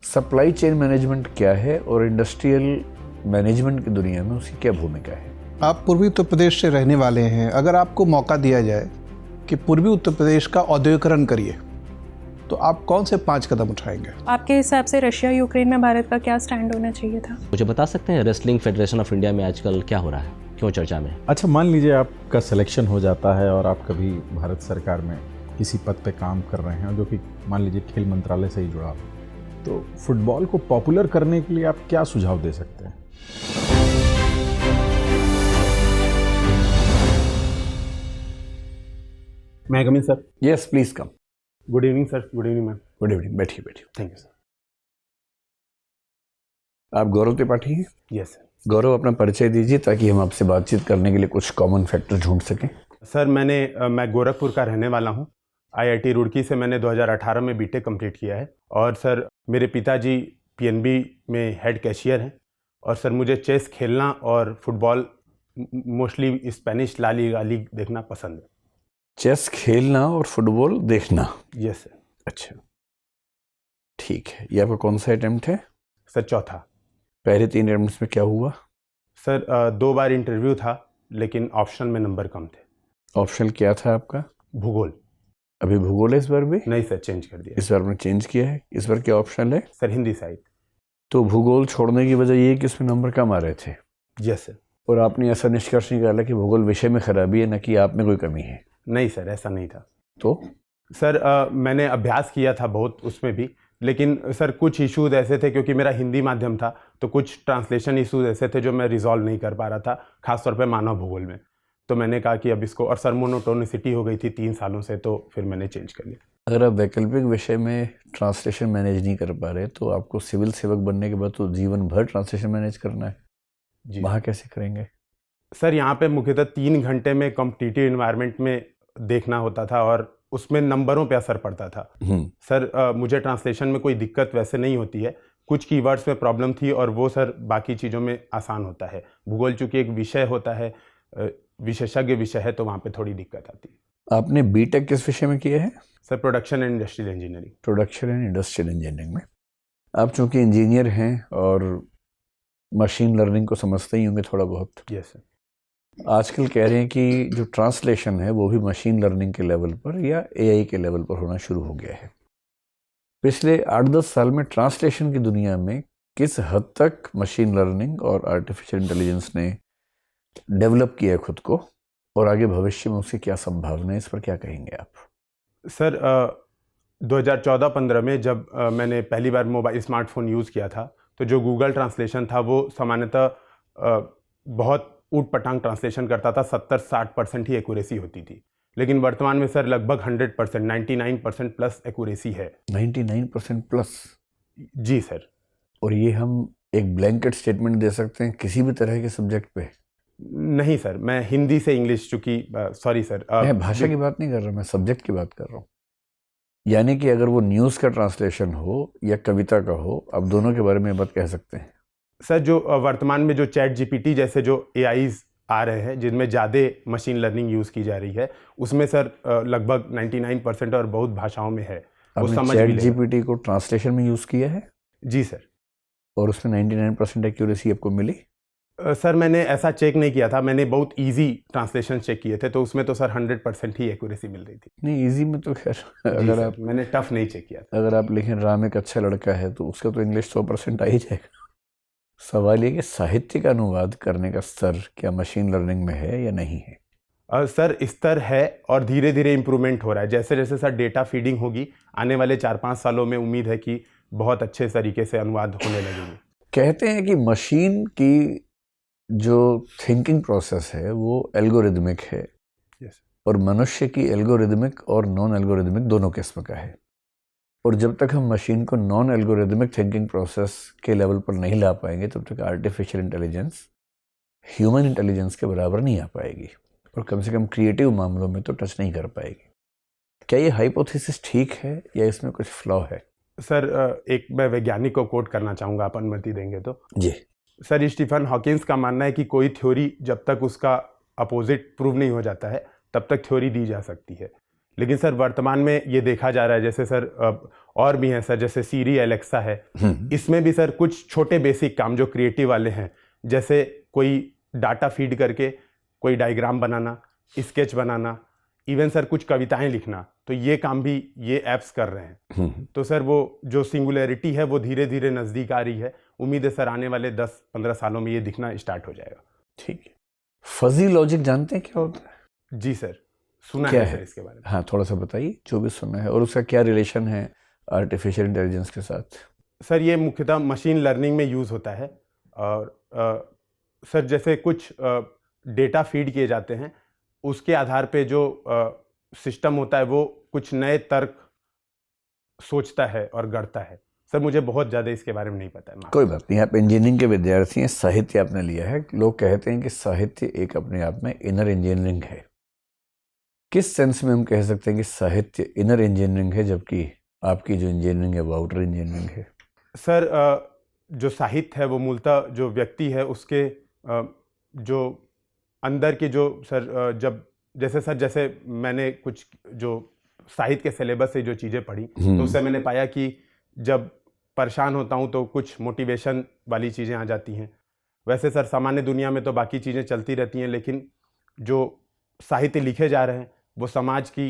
Supply chain management क्या है और इंडस्ट्रियल मैनेजमेंट की दुनिया में उसकी क्या भूमिका है? आप पूर्वी उत्तर प्रदेश से रहने वाले हैं, अगर आपको मौका दिया जाए कि पूर्वी उत्तर प्रदेश का औद्योगिकरण करिए तो आप कौन से 5 कदम उठाएंगे? आपके हिसाब से रशिया यूक्रेन में भारत का क्या स्टैंड होना चाहिए था? मुझे बता सकते हैं रेसलिंग फेडरेशन ऑफ इंडिया में आजकल क्या हो रहा है, क्यों चर्चा में? अच्छा, मान लीजिए आपका सिलेक्शन हो जाता है और आप कभी भारत सरकार में किसी पद पे काम कर रहे हैं जो कि मान लीजिए खेल मंत्रालय से ही जुड़ा हो, तो फुटबॉल को पॉपुलर करने के लिए आप क्या सुझाव दे सकते हैं? मैं come in sir? Yes please come. Good evening sir. Good evening ma'am. Good evening, बैठिए बैठिए। Thank you sir. आप गौरव त्रिपाठी हैं? Yes sir. गौरव, अपना परिचय दीजिए ताकि हम आपसे बातचीत करने के लिए कुछ कॉमन फैक्टर ढूंढ सकें। सर मैं गोरखपुर का रहने वाला हूँ। आईआईटी रुड़की से मैंने 2018 में बीटेक कंप्लीट किया है और सर मेरे पिताजी पीएनबी में हेड कैशियर हैं और सर मुझे चेस खेलना और football mostly Spanish La Liga league देखना पसंद है। चेस खेलना और फुटबॉल देखना। Yes sir. अच्छा, ठीक है। ये आपका कौन सा अटेम्प्ट है? सर चौथा। पहले 3 अटेम्प्ट्स में क्या हुआ? सर 2 बार इंटरव्यू था लेकिन ऑप्शन में नंबर कम थे। ऑप्शन क्या था आपका? भूगोल। अभी भूगोल है इस बार भी? नहीं सर, चेंज कर दिया। इस बार आपने चेंज किया है। इस बार क्या ऑप्शन है? सर हिंदी साहित्य। तो भूगोल छोड़ने की वजह ये है कि इसमें नंबर कम आ रहे थे। Yes sir. और आपने ऐसा निष्कर्ष निकाला कि भूगोल विषय में खराबी है, न कि आप में कोई कमी है? नहीं सर, ऐसा नहीं था। तो सर मैंने अभ्यास किया था बहुत उसमें भी, लेकिन सर कुछ इश्यूज ऐसे थे क्योंकि मेरा हिंदी माध्यम था तो कुछ ट्रांसलेशन इश्यूज ऐसे थे जो मैं रिजॉल्व नहीं कर पा रहा था, खासतौर पे मानव भूगोल में। तो मैंने कहा कि अब इसको, और सर मोनोटोनिसिटी हो गई थी 3 सालों से, तो फिर मैंने चेंज कर लिया। अगर आप वैकल्पिक विषय में ट्रांसलेशन मैनेज नहीं कर पा रहे तो आपको सिविल सेवक बनने के बाद तो जीवन भर ट्रांसलेशन मैनेज करना है जी। वहाँ कैसे करेंगे? सर यहाँ पे मुख्यतः 3 घंटे में कॉम्पिटिटिव इन्वायरमेंट में देखना होता था और उसमें नंबरों पे असर पड़ता था। सर मुझे ट्रांसलेशन में कोई दिक्कत वैसे नहीं होती है, कुछ कीवर्ड्स में प्रॉब्लम थी और वो सर बाकी चीज़ों में आसान होता है। भूगोल चूँकि एक विषय होता है, विशेषज्ञ विषय है, तो वहाँ पे थोड़ी दिक्कत आती है। आपने बीटेक किस विषय में किया है? Sir production and industrial engineering. Production and industrial engineering में। आप चूँकि इंजीनियर हैं और मशीन लर्निंग को समझते ही होंगे थोड़ा बहुत। Yes sir. आजकल कह रहे हैं कि जो ट्रांसलेशन है वो भी मशीन लर्निंग के लेवल पर या एआई के लेवल पर होना शुरू हो गया है। पिछले 8-10 साल में ट्रांसलेशन की दुनिया में किस हद तक मशीन लर्निंग और आर्टिफिशियल इंटेलिजेंस ने डेवलप किया खुद को, और आगे भविष्य में उसकी क्या संभावना है, इस पर क्या कहेंगे आप? सर 2014-15 में जब मैंने पहली बार मोबाइल स्मार्टफोन यूज़ किया था तो जो गूगल ट्रांसलेशन था वो सामान्यतः बहुत ऊट पटांग ट्रांसलेशन करता था, 70-60% ही एक्यूरेसी होती थी। लेकिन वर्तमान में सर लगभग 100%, 99% प्लस एक्यूरेसी है। 99% प्लस? जी सर। और ये हम एक ब्लैंकेट स्टेटमेंट दे सकते हैं किसी भी तरह के सब्जेक्ट पे? नहीं सर, मैं हिंदी से इंग्लिश, चूँकि सॉरी सर, मैं भाषा की बात नहीं कर रहा, मैं सब्जेक्ट की बात कर रहा हूँ। यानी कि अगर वो न्यूज़ का ट्रांसलेशन हो या कविता का हो, आप दोनों के बारे में बात कह सकते हैं? सर जो वर्तमान में जो चैट जीपीटी जैसे जो एआईज आ रहे हैं जिनमें ज़्यादा मशीन लर्निंग यूज़ की जा रही है, उसमें सर लगभग 99% और बहुत भाषाओं में है। वो समझ चैट भी लेगा। जीपीटी को ट्रांसलेशन में यूज़ किया है? जी सर। और उसमें 99% एक्यूरेसी आपको मिली? सर मैंने ऐसा चेक नहीं किया था, मैंने बहुत इजी ट्रांसलेशन चेक किए थे तो उसमें तो सर 100% ही एक्यूरेसी मिल रही थी। नहीं, इजी में तो खैर अगर आप, मैंने टफ नहीं चेक किया था। अगर आप लिखें राम एक अच्छा लड़का है तो उसका तो इंग्लिश 100% आ ही जाएगा। सवाल ये कि साहित्य का अनुवाद करने का स्तर क्या मशीन लर्निंग में है या नहीं है? सर स्तर है और धीरे धीरे इम्प्रूवमेंट हो रहा है। जैसे जैसे सर डेटा फीडिंग होगी आने वाले 4-5 सालों में उम्मीद है कि बहुत अच्छे तरीके से अनुवाद होने लगेंगे। कहते हैं कि मशीन की जो थिंकिंग प्रोसेस है वो एल्गोरिदमिक है। यस। और मनुष्य की एल्गोरिदमिक और नॉन एल्गोरिदमिक दोनों किस्म का है। और जब तक हम मशीन को नॉन एल्गोरिदमिक थिंकिंग प्रोसेस के लेवल पर नहीं ला पाएंगे तब तक आर्टिफिशियल इंटेलिजेंस ह्यूमन इंटेलिजेंस के बराबर नहीं आ पाएगी और कम से कम क्रिएटिव मामलों में तो टच नहीं कर पाएगी। क्या ये हाइपोथेसिस ठीक है या इसमें कुछ फ्लॉ है? सर एक मैं वैज्ञानिक को कोट करना चाहूँगा, आप अनुमति देंगे तो? जी। सर स्टीफन हॉकिंस का मानना है कि कोई थ्योरी जब तक उसका अपोजिट प्रूव नहीं हो जाता है तब तक थ्योरी दी जा सकती है, लेकिन सर वर्तमान में ये देखा जा रहा है, जैसे सर और भी हैं सर, जैसे सीरी, एलेक्सा है, इसमें भी सर कुछ छोटे बेसिक काम जो क्रिएटिव वाले हैं, जैसे कोई डाटा फीड करके कोई डायग्राम बनाना, स्केच बनाना, इवन सर कुछ कविताएं लिखना, तो ये काम भी ये ऐप्स कर रहे हैं। तो सर वो जो सिंगुलैरिटी है वो धीरे धीरे नज़दीक आ रही है। उम्मीद है सर आने वाले 10-15 सालों में ये दिखना स्टार्ट हो जाएगा। ठीक है। फजी लॉजिक जानते हैं क्या होता है? जी सर, सुना क्या है है सर इसके बारे में। हाँ, थोड़ा सा बताइए जो भी सुना है, और उसका क्या रिलेशन है आर्टिफिशियल इंटेलिजेंस के साथ? सर ये मुख्यतः मशीन लर्निंग में यूज़ होता है, और सर जैसे कुछ डेटा फीड किए जाते हैं, उसके आधार पे जो सिस्टम होता है वो कुछ नए तर्क सोचता है और गढ़ता है। सर मुझे बहुत ज़्यादा इसके बारे में नहीं पता है। कोई बात नहीं, आप इंजीनियरिंग के विद्यार्थी हैं, साहित्य आपने लिया है। लोग कहते हैं कि साहित्य एक अपने आप में इनर इंजीनियरिंग है। किस सेंस में हम कह सकते हैं कि साहित्य इनर इंजीनियरिंग है, जबकि आपकी जो इंजीनियरिंग है वो आउटर इंजीनियरिंग है? सर जो साहित्य है वो मूलतः जो व्यक्ति है उसके जो अंदर की जो सर जब जैसे मैंने कुछ जो साहित्य के सिलेबस से जो चीज़ें पढ़ी, तो उससे मैंने पाया कि जब परेशान होता हूँ तो कुछ मोटिवेशन वाली चीज़ें आ जाती हैं। वैसे सर सामान्य दुनिया में तो बाकी चीज़ें चलती रहती हैं, लेकिन जो साहित्य लिखे जा रहे हैं वो समाज की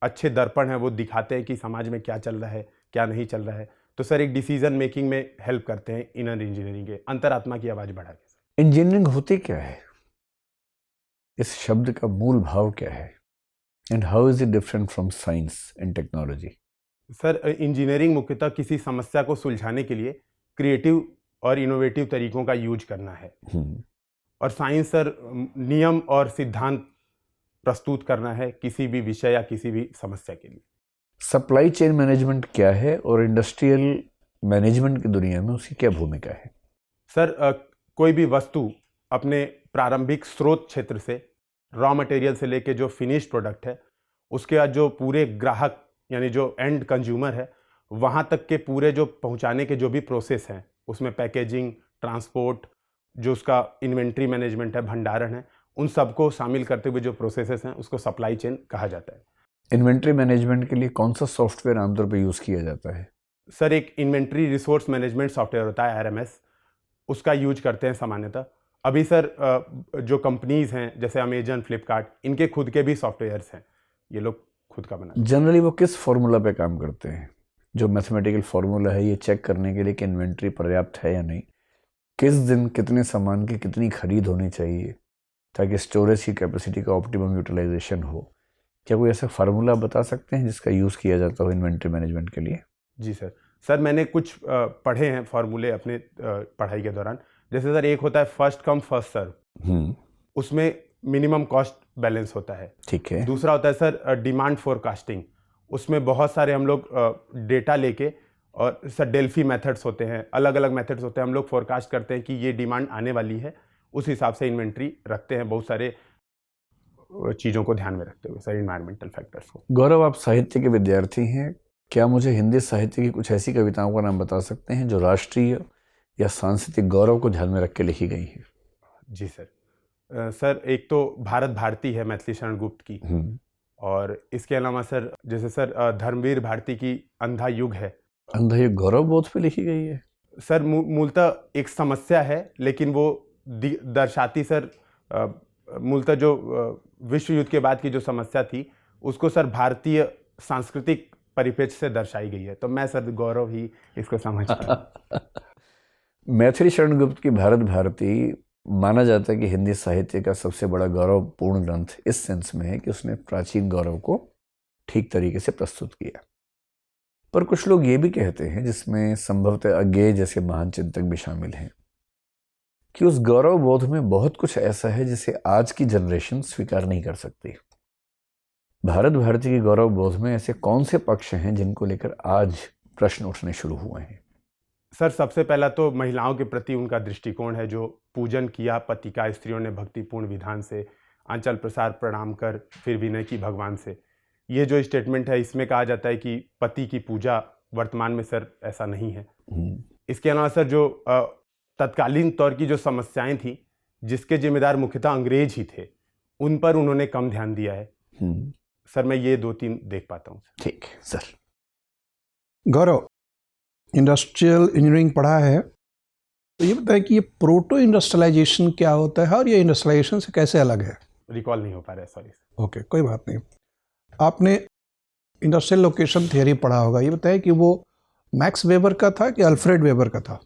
अच्छे दर्पण है, वो दिखाते हैं कि समाज में क्या चल रहा है, क्या नहीं चल रहा है। तो सर एक डिसीजन मेकिंग में हेल्प करते हैं इनर इंजीनियरिंग के, अंतरात्मा की आवाज़ बढ़ा के। इंजीनियरिंग होती क्या है? इस शब्द का मूल भाव क्या है? And how is it different from science and technology? Sir engineering मुख्यतः किसी समस्या को सुलझाने के लिए क्रिएटिव और इनोवेटिव तरीकों का यूज करना है, और साइंस सर नियम और सिद्धांत प्रस्तुत करना है किसी भी विषय या किसी भी समस्या के लिए। सप्लाई चेन मैनेजमेंट क्या है और इंडस्ट्रियल मैनेजमेंट की दुनिया में उसकी क्या भूमिका है? सर कोई भी वस्तु अपने प्रारंभिक स्रोत क्षेत्र से, रॉ मटेरियल से लेके जो फिनिश प्रोडक्ट है, उसके बाद जो पूरे ग्राहक यानी जो एंड कंज्यूमर है, वहाँ तक के पूरे जो पहुँचाने के जो भी प्रोसेस हैं, उसमें पैकेजिंग, ट्रांसपोर्ट, जो उसका इन्वेंट्री मैनेजमेंट है, भंडारण है, उन सबको शामिल करते हुए जो प्रोसेसेस हैं उसको सप्लाई चेन कहा जाता है। इन्वेंट्री मैनेजमेंट के लिए कौन सा सॉफ्टवेयर आमतौर पर यूज़ किया जाता है? सर एक इन्वेंट्री रिसोर्स मैनेजमेंट सॉफ्टवेयर होता है RMS, उसका यूज करते हैं सामान्यतः। अभी सर जो कंपनीज हैं जैसे अमेजन, फ्लिपकार्ट, इनके खुद के भी सॉफ्टवेयर्स हैं, ये लोग खुद का बनाते हैं। जनरली वो किस फार्मूला पे काम करते हैं? जो मैथमेटिकल फार्मूला है ये चेक करने के लिए कि इन्वेंट्री पर्याप्त है या नहीं, किस दिन कितने सामान की कितनी खरीद होनी चाहिए ताकि स्टोरेज की कैपेसिटी का ऑप्टिमम यूटिलाइजेशन हो। क्या कोई ऐसा फार्मूला बता सकते हैं जिसका यूज़ किया जाता हो इन्वेंट्री मैनेजमेंट के लिए? जी सर मैंने कुछ पढ़े हैं फार्मूले अपने पढ़ाई के दौरान। जैसे सर एक होता है फर्स्ट कम फर्स्ट सर्व, उसमें मिनिमम कॉस्ट बैलेंस होता है। ठीक है। दूसरा होता है सर डिमांड फोरकास्टिंग, उसमें बहुत सारे हम लोग डेटा लेके, और सर डेल्फी मेथड्स होते हैं, अलग अलग मेथड्स होते हैं, हम लोग फोरकास्ट करते हैं कि ये डिमांड आने वाली है, उस हिसाब से इन्वेंट्री रखते हैं, बहुत सारे चीज़ों को ध्यान में रखते हुए सर, इन्वायरमेंटल फैक्टर्स को। गौरव, आप साहित्य के विद्यार्थी हैं, क्या मुझे हिंदी साहित्य की कुछ ऐसी कविताओं का नाम बता सकते हैं जो राष्ट्रीय या सांस्कृतिक गौरव को ध्यान में रख के लिखी गई हैं? जी सर एक तो भारत भारती है मैथिली शरण गुप्त की, और इसके अलावा सर जैसे सर धर्मवीर भारती की अंधा युग है। अंधा युग गौरव बोध पे लिखी गई है? सर मूलतः एक समस्या है, लेकिन वो दर्शाती सर मूलतः जो विश्व युद्ध के बाद की जो समस्या थी उसको सर भारतीय सांस्कृतिक परिप्रेक्ष्य से दर्शाई गई है, तो मैं सर गौरव ही इसको समझता हूँ। मैथिली शरण गुप्त की भारत भारती माना जाता है कि हिंदी साहित्य का सबसे बड़ा गौरवपूर्ण ग्रंथ इस सेंस में है कि उसने प्राचीन गौरव को ठीक तरीके से प्रस्तुत किया। पर कुछ लोग ये भी कहते हैं, जिसमें संभवतः अज्ञेय जैसे महान चिंतक भी शामिल हैं, कि उस गौरव बोध में बहुत कुछ ऐसा है जिसे आज की जनरेशन स्वीकार नहीं कर सकती। भारत भारती के गौरव बोध में ऐसे कौन से पक्ष हैं जिनको लेकर आज प्रश्न उठने शुरू हुए हैं? सर सबसे पहला तो महिलाओं के प्रति उनका दृष्टिकोण है, जो पूजन किया पति का स्त्रियों ने भक्तिपूर्ण विधान से, आंचल प्रसार प्रणाम कर फिर विनय की भगवान से। ये जो स्टेटमेंट है इसमें कहा जाता है कि पति की पूजा वर्तमान में सर ऐसा नहीं है। इसके अलावा सर जो तत्कालीन तौर की जो समस्याएं थी जिसके जिम्मेदार मुख्यतः अंग्रेज ही थे, उन पर उन्होंने कम ध्यान दिया है। सर मैं ये 2-3 देख पाता हूँ। ठीक है सर। गौरव, इंडस्ट्रियल इंजीनियरिंग पढ़ा है, तो ये बताएं कि ये प्रोटो इंडस्ट्रियलाइजेशन क्या होता है और ये इंडस्ट्रियलाइजेशन से कैसे अलग है? रिकॉल नहीं हो पा रहा है, सॉरी। ओके, कोई बात नहीं। आपने इंडस्ट्रियल लोकेशन थियरी पढ़ा होगा, ये बताएं कि वो मैक्स वेबर का था कि अल्फ्रेड वेबर का था?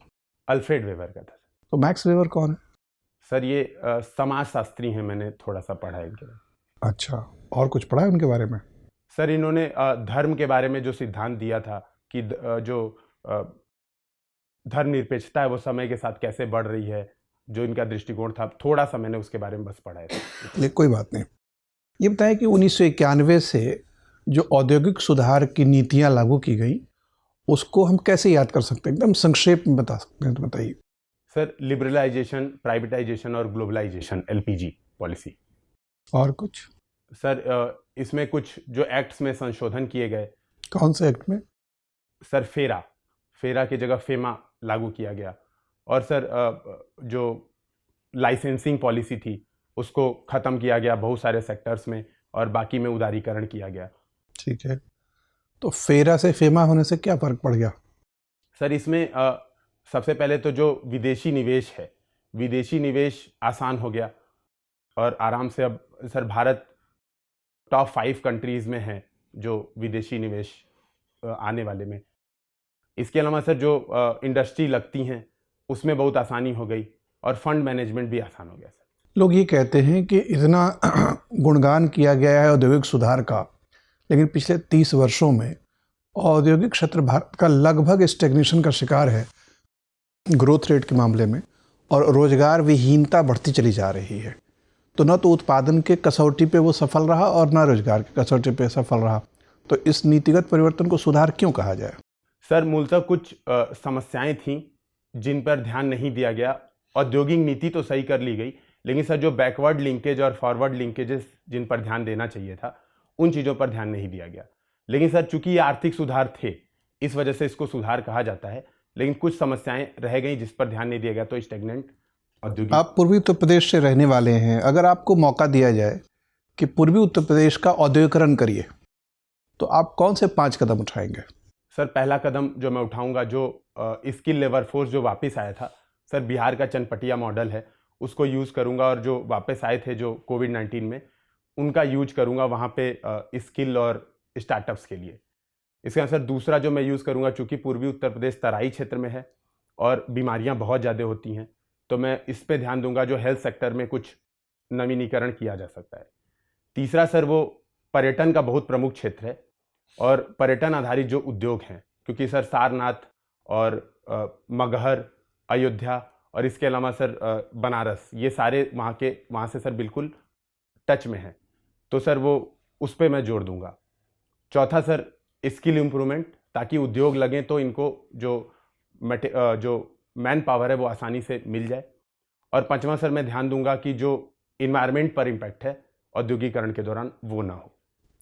अल्फ्रेड वेबर का था। तो मैक्स वेबर कौन है? सर ये समाजशास्त्री हैं, मैंने थोड़ा सा पढ़ा है इनके बारे में। अच्छा, और कुछ पढ़ा है उनके बारे में? सर इन्होंने धर्म के बारे में जो सिद्धांत दिया था कि जो धर्मनिरपेक्षता है वो समय के साथ कैसे बढ़ रही है, जो इनका दृष्टिकोण था, थोड़ा सा मैंने उसके बारे में बस पढ़ा है। लेकिन कोई बात नहीं। ये बताएं कि 1991 से जो औद्योगिक सुधार की नीतियां लागू की गई, उसको हम कैसे याद कर सकते हैं? एकदम संक्षेप में बता सकते हैं तो बताइए। सर लिबरलाइजेशन, प्राइवेटाइजेशन और ग्लोबलाइजेशन, LPG पॉलिसी। और कुछ? सर इसमें कुछ जो एक्ट्स में संशोधन किए गए। कौन से एक्ट में? सर फेरा की जगह फेमा लागू किया गया। और सर जो लाइसेंसिंग पॉलिसी थी उसको ख़त्म किया गया बहुत सारे सेक्टर्स में, और बाकी में उदारीकरण किया गया। ठीक है, तो फेरा से फेमा होने से क्या फ़र्क पड़ गया? सर इसमें सबसे पहले तो जो विदेशी निवेश है, विदेशी निवेश आसान हो गया और आराम से अब सर भारत टॉप 5 कंट्रीज़ में है जो विदेशी निवेश आने वाले में। इसके अलावा सर जो इंडस्ट्री लगती हैं उसमें बहुत आसानी हो गई और फंड मैनेजमेंट भी आसान हो गया। सर लोग ये कहते हैं कि इतना गुणगान किया गया है औद्योगिक सुधार का, लेकिन पिछले 30 वर्षों में औद्योगिक क्षेत्र भारत का लगभग स्टेग्नेशन का शिकार है ग्रोथ रेट के मामले में, और रोजगार विहीनता बढ़ती चली जा रही है। तो न तो उत्पादन के कसौटी पे वो सफल रहा और न रोजगार की कसौटी पे सफल रहा। तो इस नीतिगत परिवर्तन को सुधार क्यों कहा जाए? सर मूलतः कुछ समस्याएं थीं जिन पर ध्यान नहीं दिया गया। औद्योगिक नीति तो सही कर ली गई, लेकिन सर जो बैकवर्ड लिंकेज और फॉरवर्ड लिंकेजेस जिन पर ध्यान देना चाहिए था, उन चीज़ों पर ध्यान नहीं दिया गया। लेकिन सर चूंकि ये आर्थिक सुधार थे, इस वजह से इसको सुधार कहा जाता है, लेकिन कुछ समस्याएं रह गई जिस पर ध्यान नहीं दिया गया, तो स्टेगनेंट औद्योगिक। आप पूर्वी उत्तर प्रदेश से रहने वाले हैं, अगर आपको मौका दिया जाए कि पूर्वी उत्तर प्रदेश का औद्योगिकरण करिए, तो आप कौन से 5 कदम उठाएंगे? सर पहला कदम जो मैं उठाऊंगा, जो स्किल लेबर फोर्स जो वापस आया था, सर बिहार का चनपटिया मॉडल है, उसको यूज़ करूंगा, और जो वापस आए थे जो कोविड-19 में, उनका यूज करूंगा वहाँ पे स्किल और स्टार्टअप्स के लिए। इसके अलावा सर दूसरा जो मैं यूज़ करूंगा, चूँकि पूर्वी उत्तर प्रदेश तराई क्षेत्र में है और बीमारियाँ बहुत ज़्यादा होती हैं, तो मैं इस पे ध्यान दूंगा जो हेल्थ सेक्टर में कुछ नवीनीकरण किया जा सकता है। तीसरा सर वो पर्यटन का बहुत प्रमुख क्षेत्र है और पर्यटन आधारित जो उद्योग हैं, क्योंकि सर सारनाथ और मगहर, अयोध्या और इसके अलावा सर बनारस, ये सारे वहाँ से सर बिल्कुल टच में हैं, तो सर वो उस पर मैं जोर दूंगा। चौथा सर स्किल इम्प्रूवमेंट, ताकि उद्योग लगें तो इनको जो मैन पावर है वो आसानी से मिल जाए। और पांचवा सर मैं ध्यान दूंगा कि जो इन्वायरमेंट पर इम्पैक्ट है औद्योगिकरण के दौरान वो ना हो।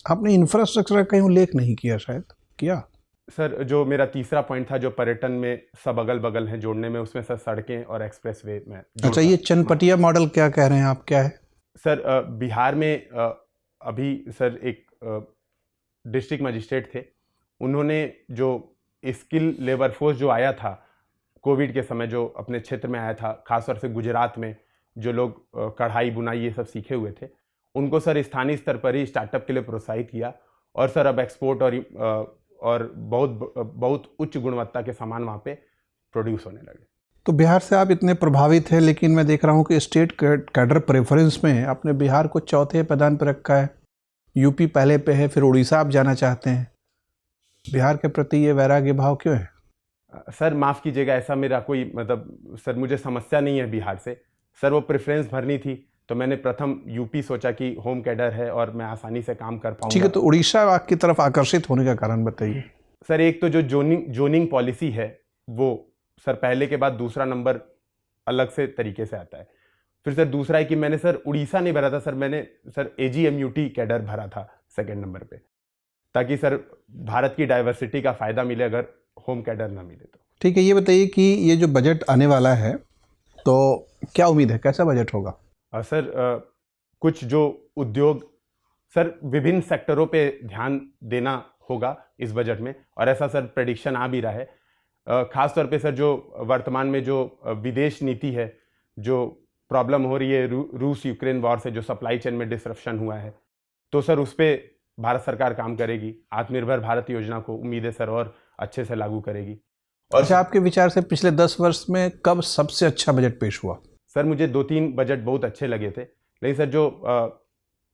आपने इंफ्रास्ट्रक्चर का कहीं उल्लेख नहीं किया, शायद किया? सर जो मेरा तीसरा पॉइंट था, जो पर्यटन में सब अगल बगल हैं जोड़ने में, उसमें सर सड़कें और एक्सप्रेसवे में। अच्छा, ये चनपटिया मॉडल क्या कह रहे हैं आप, क्या है? सर बिहार में अभी सर एक डिस्ट्रिक्ट मजिस्ट्रेट थे, उन्होंने जो स्किल लेबर फोर्स जो आया था कोविड के समय, जो अपने क्षेत्र में आया था, खासतौर से गुजरात में जो लोग कढ़ाई बुनाई ये सब सीखे हुए थे, उनको सर स्थानीय स्तर पर ही स्टार्टअप के लिए प्रोत्साहित किया, और सर अब एक्सपोर्ट और बहुत उच्च गुणवत्ता के सामान वहाँ पे प्रोड्यूस होने लगे। तो बिहार से आप इतने प्रभावित हैं, लेकिन मैं देख रहा हूँ कि स्टेट कैडर प्रेफरेंस में आपने बिहार को चौथे पैदान पर रखा है, यूपी पहले पे है, फिर उड़ीसा आप जाना चाहते हैं। बिहार के प्रति ये वैराग्य भाव क्यों है? सर माफ़ कीजिएगा, ऐसा मेरा कोई मतलब सर मुझे समस्या नहीं है बिहार से। सर वो प्रेफरेंस भरनी थी तो मैंने प्रथम यूपी सोचा कि होम कैडर है और मैं आसानी से काम कर पाऊंगा। ठीक है, तो उड़ीसा की तरफ आकर्षित होने का कारण बताइए। सर एक तो जो जोनिंग पॉलिसी है वो सर पहले के बाद दूसरा नंबर अलग से तरीके से आता है। फिर सर दूसरा है कि मैंने सर उड़ीसा नहीं भरा था, सर मैंने सर AGMUT कैडर भरा था सेकेंड नंबर पे, ताकि सर भारत की डाइवर्सिटी का फ़ायदा मिले अगर होम कैडर ना मिले तो। ठीक है, ये बताइए कि ये जो बजट आने वाला है तो क्या उम्मीद है, कैसा बजट होगा? सर कुछ जो उद्योग सर विभिन्न सेक्टरों पे ध्यान देना होगा इस बजट में, और ऐसा सर प्रेडिक्शन आ भी रहा है। खास तौर पे सर जो वर्तमान में जो विदेश नीति है, जो प्रॉब्लम हो रही है रूस यूक्रेन वॉर से, जो सप्लाई चेन में डिसरप्शन हुआ है, तो सर उस पर भारत सरकार काम करेगी। आत्मनिर्भर भारत योजना को उम्मीद है सर और अच्छे से लागू करेगी। और अच्छा, आपके विचार से पिछले 10 वर्ष में कब सबसे अच्छा बजट पेश हुआ? सर मुझे 2-3 बजट बहुत अच्छे लगे थे, लेकिन सर जो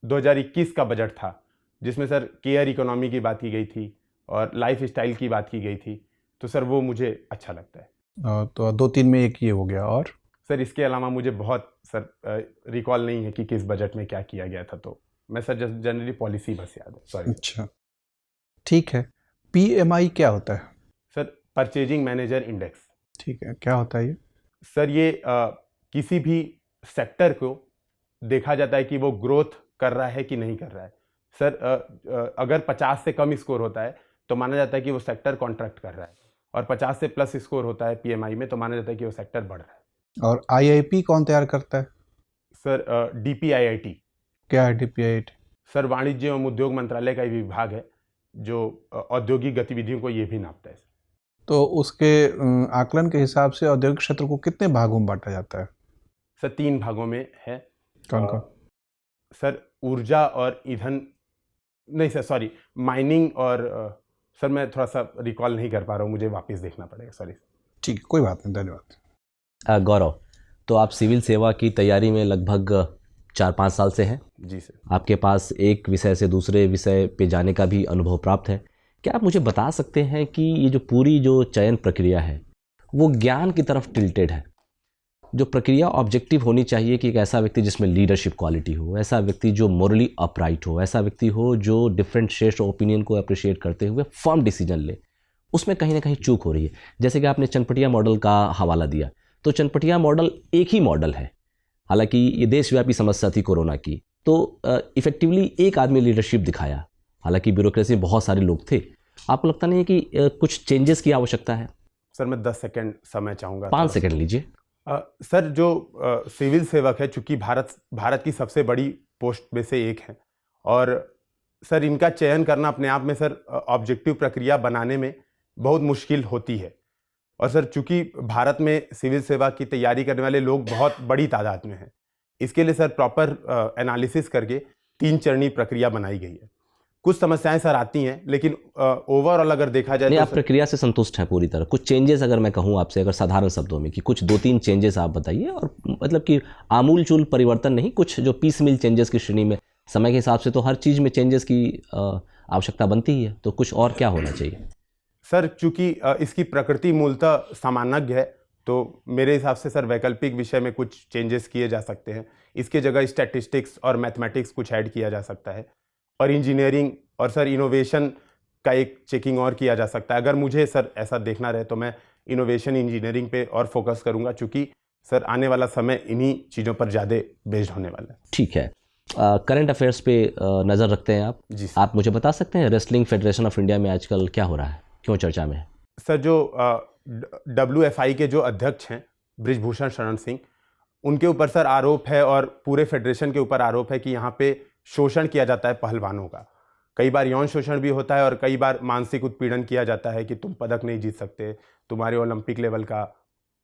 2021 का बजट था, जिसमें सर केयर इकोनॉमी की बात की गई थी और लाइफ स्टाइल की बात की गई थी, तो सर वो मुझे अच्छा लगता है। तो 2-3 में एक ये हो गया। और सर इसके अलावा मुझे बहुत सर रिकॉल नहीं है कि किस बजट में क्या किया गया था, तो मैं सर जनरली पॉलिसी बस याद है। सॉरी। अच्छा, ठीक है। PMI क्या होता है? Sir purchasing manager index. ठीक है, क्या होता है ये? सर ये किसी भी सेक्टर को देखा जाता है कि वो ग्रोथ कर रहा है कि नहीं कर रहा है। सर अगर 50 से कम स्कोर होता है तो माना जाता है कि वो सेक्टर कॉन्ट्रैक्ट कर रहा है, और 50 से प्लस स्कोर होता है PMI में तो माना जाता है कि वो सेक्टर बढ़ रहा है। और IIP कौन तैयार करता है? Sir DPIIT। क्या है DPIIT? सर वाणिज्य एवं उद्योग मंत्रालय का एक विभाग है जो औद्योगिक गतिविधियों को ये भी नापता है। तो उसके आकलन के हिसाब से औद्योगिक क्षेत्र को कितने भागों में बांटा जाता है? सर 3 भागों में है। कौन कौन? सर ऊर्जा और ईंधन, नहीं सर सॉरी, माइनिंग और सर मैं थोड़ा सा रिकॉल नहीं कर पा रहा हूँ, मुझे वापस देखना पड़ेगा, सॉरी। ठीक है, कोई बात नहीं, धन्यवाद। गौरव, तो आप सिविल सेवा की तैयारी में लगभग 4-5 साल से हैं। जी सर। आपके पास एक विषय से दूसरे विषय पे जाने का भी अनुभव प्राप्त है। क्या आप मुझे बता सकते हैं कि ये जो पूरी जो चयन प्रक्रिया है वो ज्ञान की तरफ टिल्टेड है? जो प्रक्रिया ऑब्जेक्टिव होनी चाहिए कि एक ऐसा व्यक्ति जिसमें लीडरशिप क्वालिटी हो, ऐसा व्यक्ति जो मोरली अपराइट हो, ऐसा व्यक्ति हो जो डिफरेंट शेड्स ऑफ ओपिनियन को अप्रिशिएट करते हुए फर्म डिसीजन ले, उसमें कहीं ना कहीं चूक हो रही है। जैसे कि आपने चनपटिया मॉडल का हवाला दिया, तो चनपटिया मॉडल एक ही मॉडल है, हालांकि ये देशव्यापी समस्या थी कोरोना की, तो इफेक्टिवली एक आदमी लीडरशिप दिखाया, हालांकि ब्यूरोक्रेसी में बहुत सारे लोग थे। आपको लगता नहीं है कि कुछ चेंजेस की आवश्यकता है? सर मैं 10 सेकंड समय चाहूँगा। 5 सेकंड लीजिए। सर जो सिविल सेवक है, चूँकि भारत की सबसे बड़ी पोस्ट में से एक है, और सर इनका चयन करना अपने आप में सर ऑब्जेक्टिव प्रक्रिया बनाने में बहुत मुश्किल होती है। और सर चूँकि भारत में सिविल सेवा की तैयारी करने वाले लोग बहुत बड़ी तादाद में हैं, इसके लिए सर प्रॉपर एनालिसिस करके 3 चरणीय प्रक्रिया बनाई गई है। कुछ समस्याएं सर आती हैं, लेकिन ओवरऑल अगर देखा जाए नहीं, तो आप प्रक्रिया से संतुष्ट हैं पूरी तरह? कुछ चेंजेस अगर मैं कहूँ आपसे, अगर साधारण शब्दों में कि कुछ 2-3 चेंजेस आप बताइए, और मतलब कि आमूल चूल परिवर्तन नहीं, कुछ जो पीस मिल चेंजेस की श्रेणी में, समय के हिसाब से तो हर चीज़ में चेंजेस की आवश्यकता बनती ही है, तो कुछ और क्या होना चाहिए? सर चूँकि इसकी प्रकृति मूलतः सामान्य है, तो मेरे हिसाब से सर वैकल्पिक विषय में कुछ चेंजेस किए जा सकते हैं। इसके जगह स्टैटिस्टिक्स और मैथमेटिक्स कुछ ऐड किया जा सकता है, और इंजीनियरिंग और सर इनोवेशन का एक चेकिंग और किया जा सकता है। अगर मुझे सर ऐसा देखना रहे तो मैं इनोवेशन इंजीनियरिंग पे और फोकस करूंगा, चूँकि सर आने वाला समय इन्हीं चीज़ों पर ज़्यादा बेस्ड होने वाला है। ठीक है, करंट अफेयर्स पे नज़र रखते हैं आप। जी सर। आप मुझे बता सकते हैं रेसलिंग फेडरेशन ऑफ इंडिया में आजकल क्या हो रहा है, क्यों चर्चा में है? सर जो WFI के जो अध्यक्ष हैं बृजभूषण शरण सिंह, उनके ऊपर सर आरोप है, और पूरे फेडरेशन के ऊपर आरोप है कि यहाँ पे शोषण किया जाता है पहलवानों का। कई बार यौन शोषण भी होता है, और कई बार मानसिक उत्पीड़न किया जाता है कि तुम पदक नहीं जीत सकते, तुम्हारे ओलंपिक लेवल का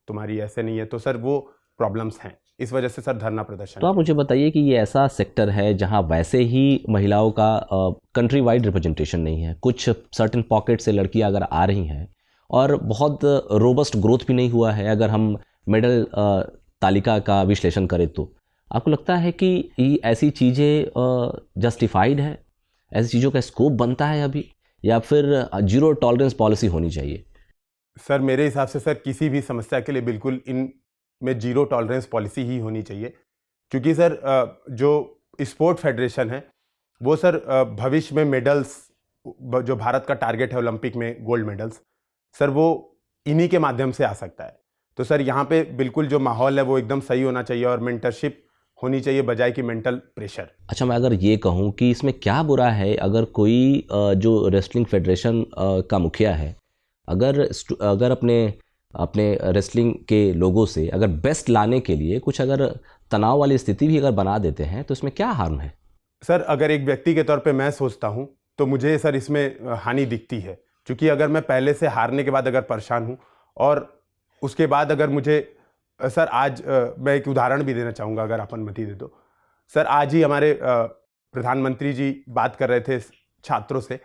तुम्हारी ऐसे नहीं है। तो सर वो प्रॉब्लम्स हैं, इस वजह से सर धरना प्रदर्शन। तो आप मुझे बताइए कि ये ऐसा सेक्टर है जहाँ वैसे ही महिलाओं का कंट्री वाइड रिप्रेजेंटेशन नहीं है, कुछ सर्टेन पॉकेट से लड़कियाँ अगर आ रही हैं, और बहुत रोबस्ट ग्रोथ भी नहीं हुआ है अगर हम मेडल तालिका का विश्लेषण करें तो। आपको लगता है कि ये ऐसी चीज़ें जस्टिफाइड है, ऐसी चीज़ों का स्कोप बनता है अभी, या फिर जीरो टॉलरेंस पॉलिसी होनी चाहिए? सर मेरे हिसाब से सर किसी भी समस्या के लिए बिल्कुल इनमें जीरो टॉलरेंस पॉलिसी ही होनी चाहिए, क्योंकि सर जो स्पोर्ट फेडरेशन है वो सर भविष्य में मेडल्स, जो भारत का टारगेट है ओलंपिक में गोल्ड मेडल्स, सर वो इन्हीं के माध्यम से आ सकता है। तो सर यहाँ पे बिल्कुल जो माहौल है वो एकदम सही होना चाहिए, और मेंटरशिप होनी चाहिए बजाय कि मेंटल प्रेशर। अच्छा, मैं अगर ये कहूँ कि इसमें क्या बुरा है अगर कोई जो रेसलिंग फेडरेशन का मुखिया है, अगर अपने रेसलिंग के लोगों से अगर बेस्ट लाने के लिए कुछ अगर तनाव वाली स्थिति भी अगर बना देते हैं, तो इसमें क्या हार्म है? सर अगर एक व्यक्ति के तौर पे मैं सोचता हूँ तो मुझे सर इसमें हानि दिखती है, क्योंकि अगर मैं पहले से हारने के बाद अगर परेशान हूँ और उसके बाद अगर मुझे सर आज मैं एक उदाहरण भी देना चाहूँगा अगर आप अनुमति दे दो। सर आज ही हमारे प्रधानमंत्री जी बात कर रहे थे छात्रों से,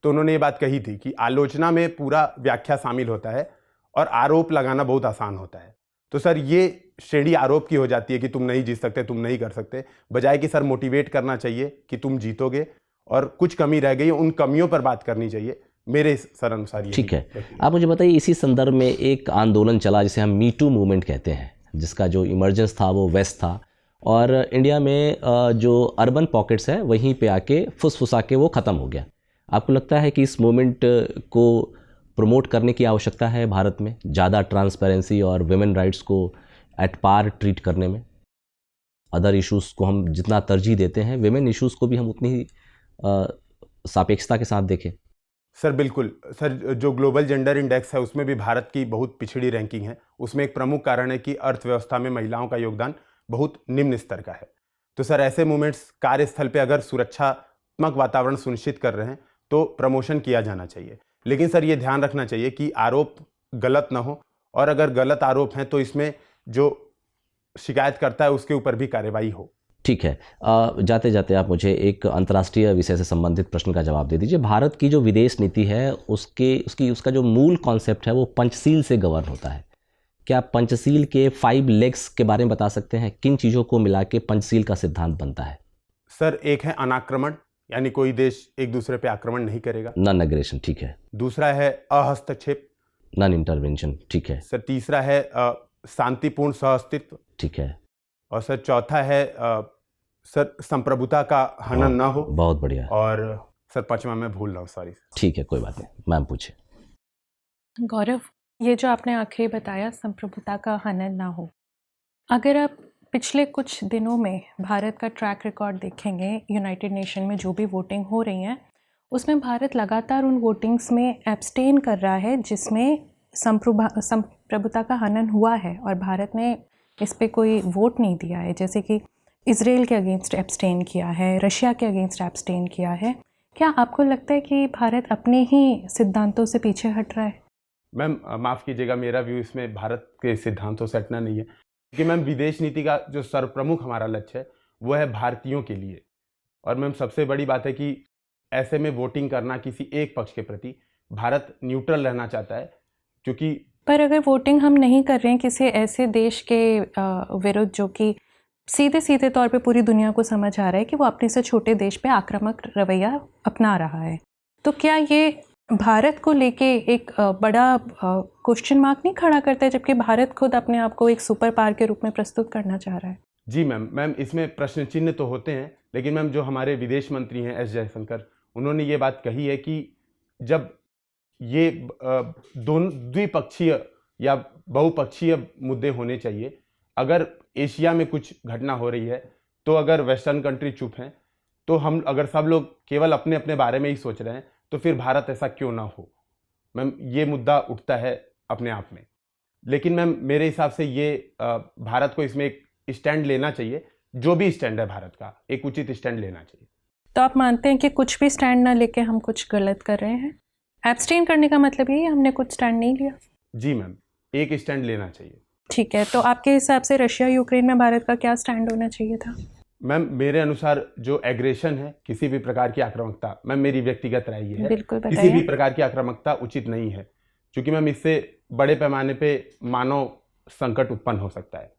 तो उन्होंने ये बात कही थी कि आलोचना में पूरा व्याख्या शामिल होता है और आरोप लगाना बहुत आसान होता है। तो सर ये श्रेणी आरोप की हो जाती है कि तुम नहीं जीत सकते, तुम नहीं कर सकते, बजाय कि सर मोटिवेट करना चाहिए कि तुम जीतोगे और कुछ कमी रह गई उन कमियों पर बात करनी चाहिए, मेरे सर अनुसार। ठीक है, आप मुझे बताइए, इसी संदर्भ में एक आंदोलन चला जिसे हम मी टू मूवमेंट कहते हैं, जिसका जो इमर्जेंस था वो वेस्ट था, और इंडिया में जो अर्बन पॉकेट्स है वहीं पे आके फुसफुसा के वो ख़त्म हो गया। आपको लगता है कि इस मूवमेंट को प्रमोट करने की आवश्यकता है भारत में, ज़्यादा ट्रांसपेरेंसी और वुमेन राइट्स को एट पार ट्रीट करने में? अदर इश्यूज़ को हम जितना तरजीह देते हैं, वुमेन इश्यूज़ को भी हम उतनी ही सापेक्षता के साथ देखें? सर बिल्कुल सर, जो ग्लोबल जेंडर इंडेक्स है उसमें भी भारत की बहुत पिछड़ी रैंकिंग है। उसमें एक प्रमुख कारण है कि अर्थव्यवस्था में महिलाओं का योगदान बहुत निम्न स्तर का है। तो सर ऐसे मूवमेंट्स कार्यस्थल पे अगर सुरक्षात्मक वातावरण सुनिश्चित कर रहे हैं तो प्रमोशन किया जाना चाहिए, लेकिन सर ये ध्यान रखना चाहिए कि आरोप गलत ना हो, और अगर गलत आरोप हैं तो इसमें जो शिकायत करता है उसके ऊपर भी कार्रवाई हो। ठीक है, जाते जाते आप मुझे एक अंतर्राष्ट्रीय विषय से संबंधित प्रश्न का जवाब दे दीजिए। भारत की जो विदेश नीति है उसका जो मूल कॉन्सेप्ट है वो पंचशील से गवर्न होता है। क्या पंचशील के 5 लेग्स के बारे में बता सकते हैं? किन चीज़ों को मिला के पंचशील का सिद्धांत बनता है? सर एक है अनाक्रमण, यानी कोई देश एक दूसरे पे आक्रमण नहीं करेगा। नॉन एग्रेशन, ठीक है। दूसरा है अहस्तक्षेप, नॉन इंटरवेंशन, ठीक है। सर तीसरा है शांतिपूर्ण सहअस्तित्व, ठीक है। और सर चौथा है सर संप्रभुता का हनन ना हो। बहुत बढ़िया। और सर पांचवा मैं भूल रहा हूँ, सॉरी। ठीक है, कोई बात नहीं, मैम पूछे। गौरव, ये जो आपने आखिरी बताया संप्रभुता का हनन ना हो, अगर आप पिछले कुछ दिनों में भारत का ट्रैक रिकॉर्ड देखेंगे, यूनाइटेड नेशन में जो भी वोटिंग हो रही हैं उसमें भारत लगातार उन वोटिंग्स में एब्सटेन कर रहा है जिसमें संप्रभुता का हनन हुआ है, और भारत ने इस पे कोई वोट नहीं दिया है। जैसे कि इजराइल के अगेंस्ट एब्सटेन किया है, रशिया के अगेंस्ट एब्सटेन किया है। क्या आपको लगता है कि भारत अपने ही सिद्धांतों से पीछे हट रहा है? मैम माफ़ कीजिएगा, मेरा व्यू इसमें भारत के सिद्धांतों से हटना नहीं है, क्योंकि मैम विदेश नीति का जो सर्वप्रमुख हमारा लक्ष्य है वो है भारतीयों के लिए। और मैम सबसे बड़ी बात है कि ऐसे में वोटिंग करना किसी एक पक्ष के प्रति, भारत न्यूट्रल रहना चाहता है, क्योंकि पर अगर वोटिंग हम नहीं कर रहे हैं किसी ऐसे देश के विरुद्ध जो कि सीधे सीधे तौर पे पूरी दुनिया को समझ आ रहा है कि वो अपने से छोटे देश पे आक्रामक रवैया अपना रहा है, तो क्या ये भारत को लेके एक बड़ा क्वेश्चन मार्क नहीं खड़ा करता है, जबकि भारत खुद अपने आप को एक सुपर पावर के रूप में प्रस्तुत करना चाह रहा है? जी मैम इसमें प्रश्न चिन्ह तो होते हैं, लेकिन मैम जो हमारे विदेश मंत्री हैं एस जयशंकर, उन्होंने ये बात कही है कि जब ये दोनों द्विपक्षीय या बहुपक्षीय मुद्दे होने चाहिए, अगर एशिया में कुछ घटना हो रही है तो अगर वेस्टर्न कंट्री चुप हैं, तो हम अगर सब लोग केवल अपने अपने बारे में ही सोच रहे हैं तो फिर भारत ऐसा क्यों ना हो। मैम ये मुद्दा उठता है अपने आप में, लेकिन मैम मेरे हिसाब से ये भारत को इसमें एक स्टैंड लेना चाहिए, जो भी स्टैंड है भारत का एक उचित स्टैंड लेना चाहिए। तो आप मानते हैं कि कुछ भी स्टैंड ना लेके हम कुछ गलत कर रहे हैं? एब्सटेन करने का मतलब ये हमने कुछ स्टैंड नहीं लिया? जी मैम, एक स्टैंड लेना चाहिए। ठीक है, तो आपके हिसाब से रशिया यूक्रेन में भारत का क्या स्टैंड होना चाहिए था? मैम मेरे अनुसार जो एग्रेशन है, किसी भी प्रकार की आक्रामकता, मैम मेरी व्यक्तिगत राय ये है, बिल्कुल किसी भी प्रकार की आक्रामकता उचित नहीं है, क्योंकि मैम इससे बड़े पैमाने पे मानव संकट उत्पन्न हो सकता है।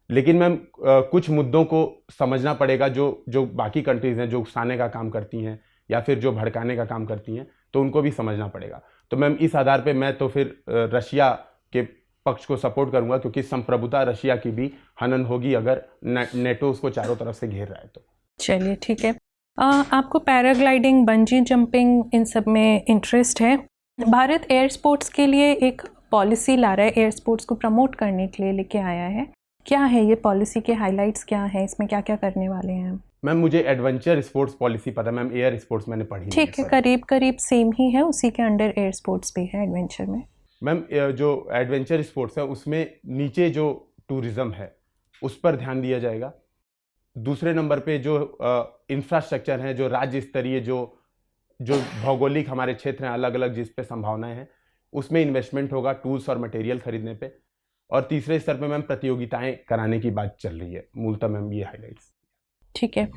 लेकिन मैम कुछ मुद्दों को समझना पड़ेगा, जो बाकी कंट्रीज हैं जो उकसाने का काम करती हैं या फिर जो भड़काने का काम करती हैं, तो उनको भी समझना पड़ेगा। तो मैम इस आधार पे मैं तो फिर रशिया के पक्ष को सपोर्ट करूंगा, क्योंकि संप्रभुता रशिया की भी हनन होगी अगर नेटो उसको चारों तरफ से घेर रहा है तो। चलिए ठीक है, आपको पैराग्लाइडिंग, बंजी जंपिंग, इन सब में इंटरेस्ट है। भारत एयर स्पोर्ट्स के लिए एक पॉलिसी ला रहा है, एयर स्पोर्ट्स को प्रमोट करने के लिए लेके आया है। क्या है ये पॉलिसी के हाइलाइट्स क्या है, इसमें क्या क्या करने वाले हैं? मैम मुझे एडवेंचर स्पोर्ट्स पॉलिसी पता है मैम, एयर स्पोर्ट्स मैंने पढ़ी नहीं। ठीक है, करीब करीब सेम ही है, उसी के अंडर एयर स्पोर्ट्स भी है एडवेंचर में। मैम जो एडवेंचर स्पोर्ट्स है उसमें नीचे जो टूरिज्म है उस पर ध्यान दिया जाएगा, दूसरे नंबर पे जो इंफ्रास्ट्रक्चर है, जो राज्य स्तरीय जो भौगोलिक हमारे क्षेत्र हैं अलग अलग जिस पे संभावनाएं हैं, उसमें इन्वेस्टमेंट होगा टूल्स और मटेरियल खरीदने पे। और तीसरे स्तर पे मैम प्रतियोगिताएं कराने की बात चल रही है। मूलतः मैम ये हाइलाइट्स। ठीक है।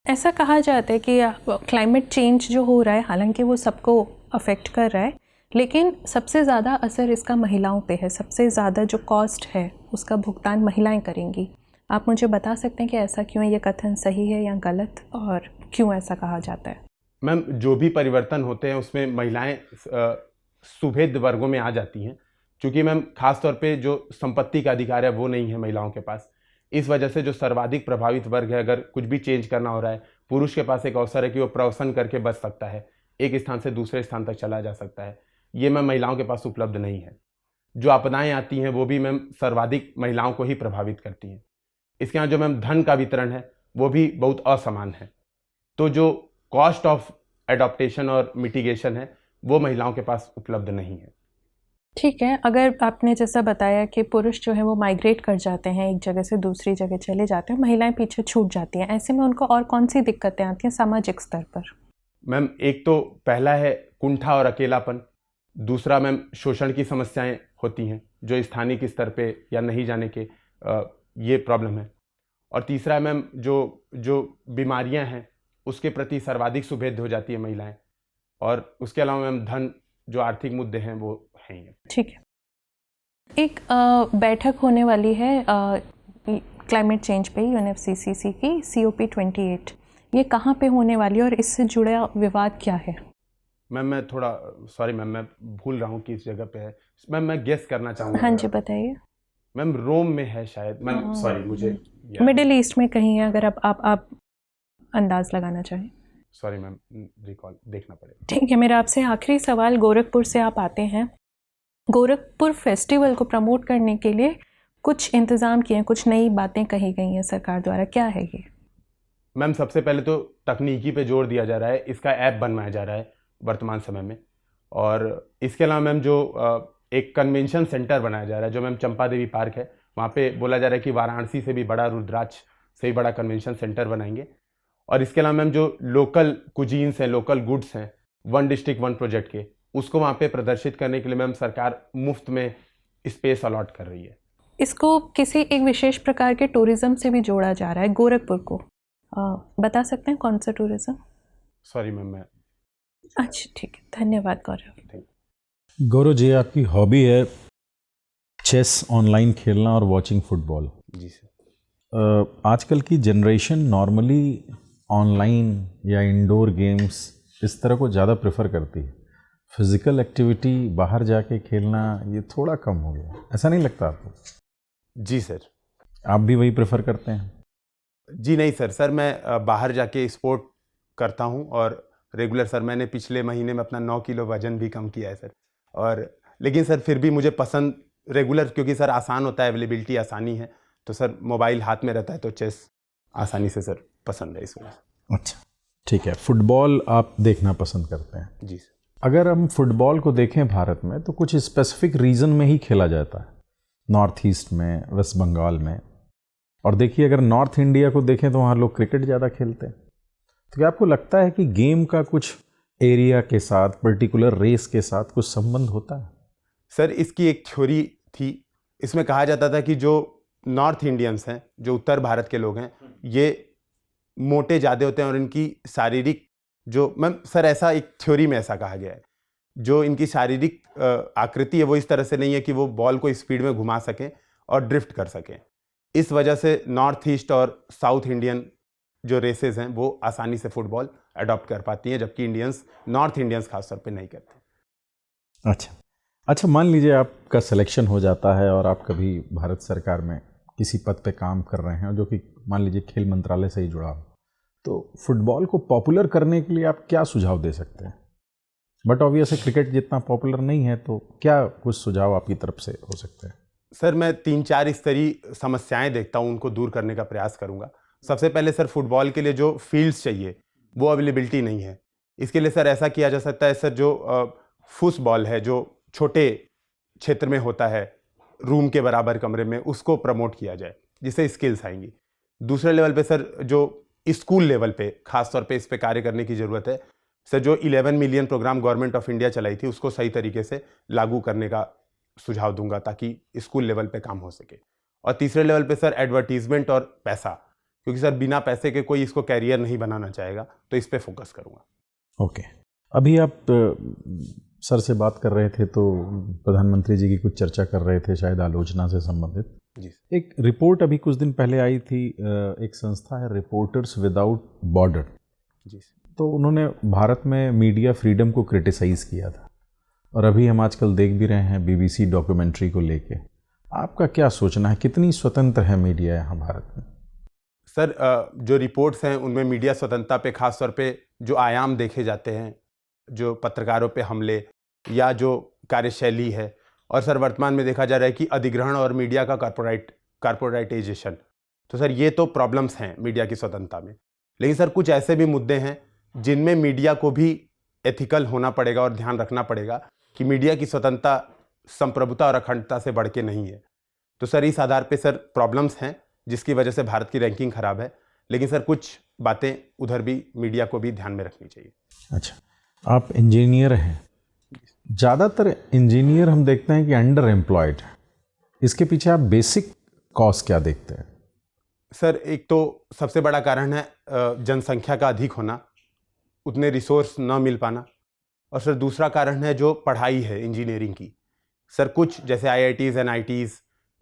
ऐसा कहा जाता है कि क्लाइमेट चेंज जो हो रहा है, हालांकि वो सबको अफेक्ट कर रहा है, लेकिन सबसे ज़्यादा असर इसका महिलाओं पे है। सबसे ज़्यादा जो कॉस्ट है उसका भुगतान महिलाएं करेंगी। आप मुझे बता सकते हैं कि ऐसा क्यों है, ये कथन सही है या गलत, और क्यों ऐसा कहा जाता है? मैम जो भी परिवर्तन होते हैं उसमें महिलाएं सुभेद वर्गों में आ जाती हैं, क्योंकि मैम खास तौर पे जो संपत्ति का अधिकार है वो नहीं है महिलाओं के पास। इस वजह से जो सर्वाधिक प्रभावित वर्ग है, अगर कुछ भी चेंज करना हो रहा है, पुरुष के पास एक अवसर है कि वो प्रवसन करके बच सकता है, एक स्थान से दूसरे स्थान तक चला जा सकता है। ये मैम महिलाओं के पास उपलब्ध नहीं है। जो आपदाएं आती हैं वो भी मैम सर्वाधिक महिलाओं को ही प्रभावित करती हैं। इसके यहाँ जो मैम धन का वितरण है वो भी बहुत असमान है। तो जो कॉस्ट ऑफ एडॉप्टेशन और मिटिगेशन है वो महिलाओं के पास उपलब्ध नहीं है। ठीक है। अगर आपने जैसा बताया कि पुरुष जो है वो माइग्रेट कर जाते हैं, एक जगह से दूसरी जगह चले जाते हैं, महिलाएं पीछे छूट जाती हैं, ऐसे में उनको और कौन सी दिक्कतें आती हैं सामाजिक स्तर पर? मैम एक तो पहला है कुंठा और अकेलापन। दूसरा मैम शोषण की समस्याएं होती हैं जो स्थानिक स्तर पे या नहीं जाने के ये प्रॉब्लम है। और तीसरा मैम जो बीमारियां हैं उसके प्रति सर्वाधिक सुभेद हो जाती है महिलाएं। और उसके अलावा मैम धन, जो आर्थिक मुद्दे हैं वो हैं ही। ठीक है। एक बैठक होने वाली है क्लाइमेट चेंज पे UNFCCC की, COP28। ये कहाँ पे होने वाली है और इससे जुड़ा विवाद क्या है? मैम मैं थोड़ा सॉरी मैम, मैं भूल रहा हूँ किस जगह पे है। मैम मैं गेस करना चाहूँगा। हाँ जी बताइए। मैम रोम में है शायद। मैम सॉरी, मुझे मिडिल ईस्ट में कहीं है, अगर आप अंदाज लगाना चाहें। सॉरी मैम, रिकॉल देखना पड़ेगा। ठीक है। मेरा आपसे आखिरी सवाल, गोरखपुर से आप आते हैं, गोरखपुर फेस्टिवल को प्रमोट करने के लिए कुछ इंतज़ाम किए हैं, कुछ नई बातें कही गई हैं सरकार द्वारा, क्या है ये? मैम सबसे पहले तो तकनीकी पे जोर दिया जा रहा है, इसका ऐप बनवाया जा रहा है वर्तमान समय में। और इसके अलावा मैम जो एक कन्वेंशन सेंटर बनाया जा रहा है जो मैम चंपा देवी पार्क है, वहाँ पे बोला जा रहा है कि वाराणसी से भी बड़ा, रुद्राक्ष से भी बड़ा कन्वेंशन सेंटर बनाएंगे। और इसके अलावा मैम जो लोकल कुजीन्स हैं, लोकल गुड्स हैं, वन डिस्ट्रिक्ट वन प्रोजेक्ट के, उसको वहाँ पे प्रदर्शित करने के लिए मैम सरकार मुफ्त में स्पेस अलॉट कर रही है। इसको किसी एक विशेष प्रकार के टूरिज्म से भी जोड़ा जा रहा है गोरखपुर को, बता सकते हैं कौन सा टूरिज्म? सॉरी मैम, मैं अच्छा ठीक है, धन्यवाद गौरव। गौरव जी, आपकी हॉबी है चेस, ऑनलाइन खेलना और वॉचिंग फुटबॉल। जी सर। आजकल की जनरेशन नॉर्मली ऑनलाइन या इंडोर गेम्स इस तरह को ज़्यादा प्रेफर करती है। फिज़िकल एक्टिविटी, बाहर जाके खेलना, ये थोड़ा कम हो गया, ऐसा नहीं लगता आपको? जी सर। आप भी वही प्रेफर करते हैं? जी नहीं सर, मैं बाहर जाके स्पोर्ट करता हूँ और रेगुलर सर, मैंने पिछले महीने में अपना 9 किलो वजन भी कम किया है सर। और लेकिन सर फिर भी मुझे पसंद रेगुलर, क्योंकि सर आसान होता है, अवेलेबिलिटी आसानी है, तो सर मोबाइल हाथ में रहता है तो चेस आसानी से सर पसंद है इस वजह से। अच्छा ठीक है। फुटबॉल आप देखना पसंद करते हैं? जी सर। अगर हम फुटबॉल को देखें भारत में तो कुछ स्पेसिफिक रीजन में ही खेला जाता है, नॉर्थ ईस्ट में, वेस्ट बंगाल में। और देखिए अगर नॉर्थ इंडिया को देखें तो वहाँ लोग क्रिकेट ज़्यादा खेलते हैं। तो क्या आपको लगता है कि गेम का कुछ एरिया के साथ, पर्टिकुलर रेस के साथ कुछ संबंध होता है? सर इसकी एक थ्योरी थी, इसमें कहा जाता था कि जो नॉर्थ इंडियंस हैं, जो उत्तर भारत के लोग हैं, ये मोटे ज़्यादा होते हैं और इनकी शारीरिक जो, मैम सर ऐसा एक थ्योरी में ऐसा कहा गया है, जो इनकी शारीरिक आकृति है वो इस तरह से नहीं है कि वो बॉल को स्पीड में घुमा सकें और ड्रिफ्ट कर सकें। इस वजह से नॉर्थ ईस्ट और साउथ इंडियन जो रेसेस हैं वो आसानी से फुटबॉल अडॉप्ट कर पाती हैं, जबकि नॉर्थ इंडियंस खासतौर पे नहीं करते। अच्छा, मान लीजिए आपका सिलेक्शन हो जाता है और आप कभी भारत सरकार में किसी पद पे काम कर रहे हैं जो कि मान लीजिए खेल मंत्रालय से ही जुड़ा हो, तो फुटबॉल को पॉपुलर करने के लिए आप क्या सुझाव दे सकते हैं? बट ऑब्वियसली क्रिकेट जितना पॉपुलर नहीं है, तो क्या कुछ सुझाव आपकी तरफ से हो सकते हैं? सर मैं 3-4 स्तरीय समस्याएं देखता हूं, उनको दूर करने का प्रयास करूंगा। सबसे पहले सर, फुटबॉल के लिए जो फील्ड्स चाहिए वो अवेलेबिलिटी नहीं है। इसके लिए सर ऐसा किया जा सकता है सर, जो फुटबॉल है जो छोटे क्षेत्र में होता है, रूम के बराबर कमरे में, उसको प्रमोट किया जाए, जिससे स्किल्स आएंगी। दूसरे लेवल पे सर जो स्कूल लेवल पे खास तौर पे इस पे कार्य करने की ज़रूरत है। सर जो 11 million program government of India चलाई थी उसको सही तरीके से लागू करने का सुझाव दूंगा ताकि स्कूल लेवल पे काम हो सके। और तीसरे लेवल पे सर एडवर्टीजमेंट और पैसा, क्योंकि सर बिना पैसे के कोई इसको कैरियर नहीं बनाना चाहेगा, तो इस पे फोकस करूंगा। ओके, अभी आप सर से बात कर रहे थे तो प्रधानमंत्री जी की कुछ चर्चा कर रहे थे शायद आलोचना से संबंधित। जी एक रिपोर्ट अभी कुछ दिन पहले आई थी, एक संस्था है रिपोर्टर्स विदाउट बॉर्डर, जी तो उन्होंने भारत में मीडिया फ्रीडम को क्रिटिसाइज़ किया था और अभी हम आजकल देख भी रहे हैं बीबीसी डॉक्यूमेंट्री को लेके। आपका क्या सोचना है, कितनी स्वतंत्र है मीडिया यहाँ भारत में? सर जो रिपोर्ट्स हैं उनमें मीडिया स्वतंत्रता पे खास तौर पे जो आयाम देखे जाते हैं, जो पत्रकारों पे हमले या जो कार्यशैली है, और सर वर्तमान में देखा जा रहा है कि अधिग्रहण और मीडिया का कारपोरेटाइजेशन, तो सर ये तो प्रॉब्लम्स हैं मीडिया की स्वतंत्रता में। लेकिन सर कुछ ऐसे भी मुद्दे हैं जिनमें मीडिया को भी एथिकल होना पड़ेगा और ध्यान रखना पड़ेगा कि मीडिया की स्वतंत्रता संप्रभुता और अखंडता से बढ़ के नहीं है। तो सर इस आधार पे सर प्रॉब्लम्स हैं जिसकी वजह से भारत की रैंकिंग खराब है, लेकिन सर कुछ बातें उधर भी मीडिया को भी ध्यान में रखनी चाहिए। अच्छा, आप इंजीनियर हैं, ज़्यादातर इंजीनियर हम देखते हैं कि अंडर एम्प्लॉयड है, इसके पीछे आप बेसिक कॉज क्या देखते हैं? सर एक तो सबसे बड़ा कारण है जनसंख्या का अधिक होना, उतने रिसोर्स ना मिल पाना, और सर दूसरा कारण है जो पढ़ाई है इंजीनियरिंग की। सर कुछ जैसे IITs NITs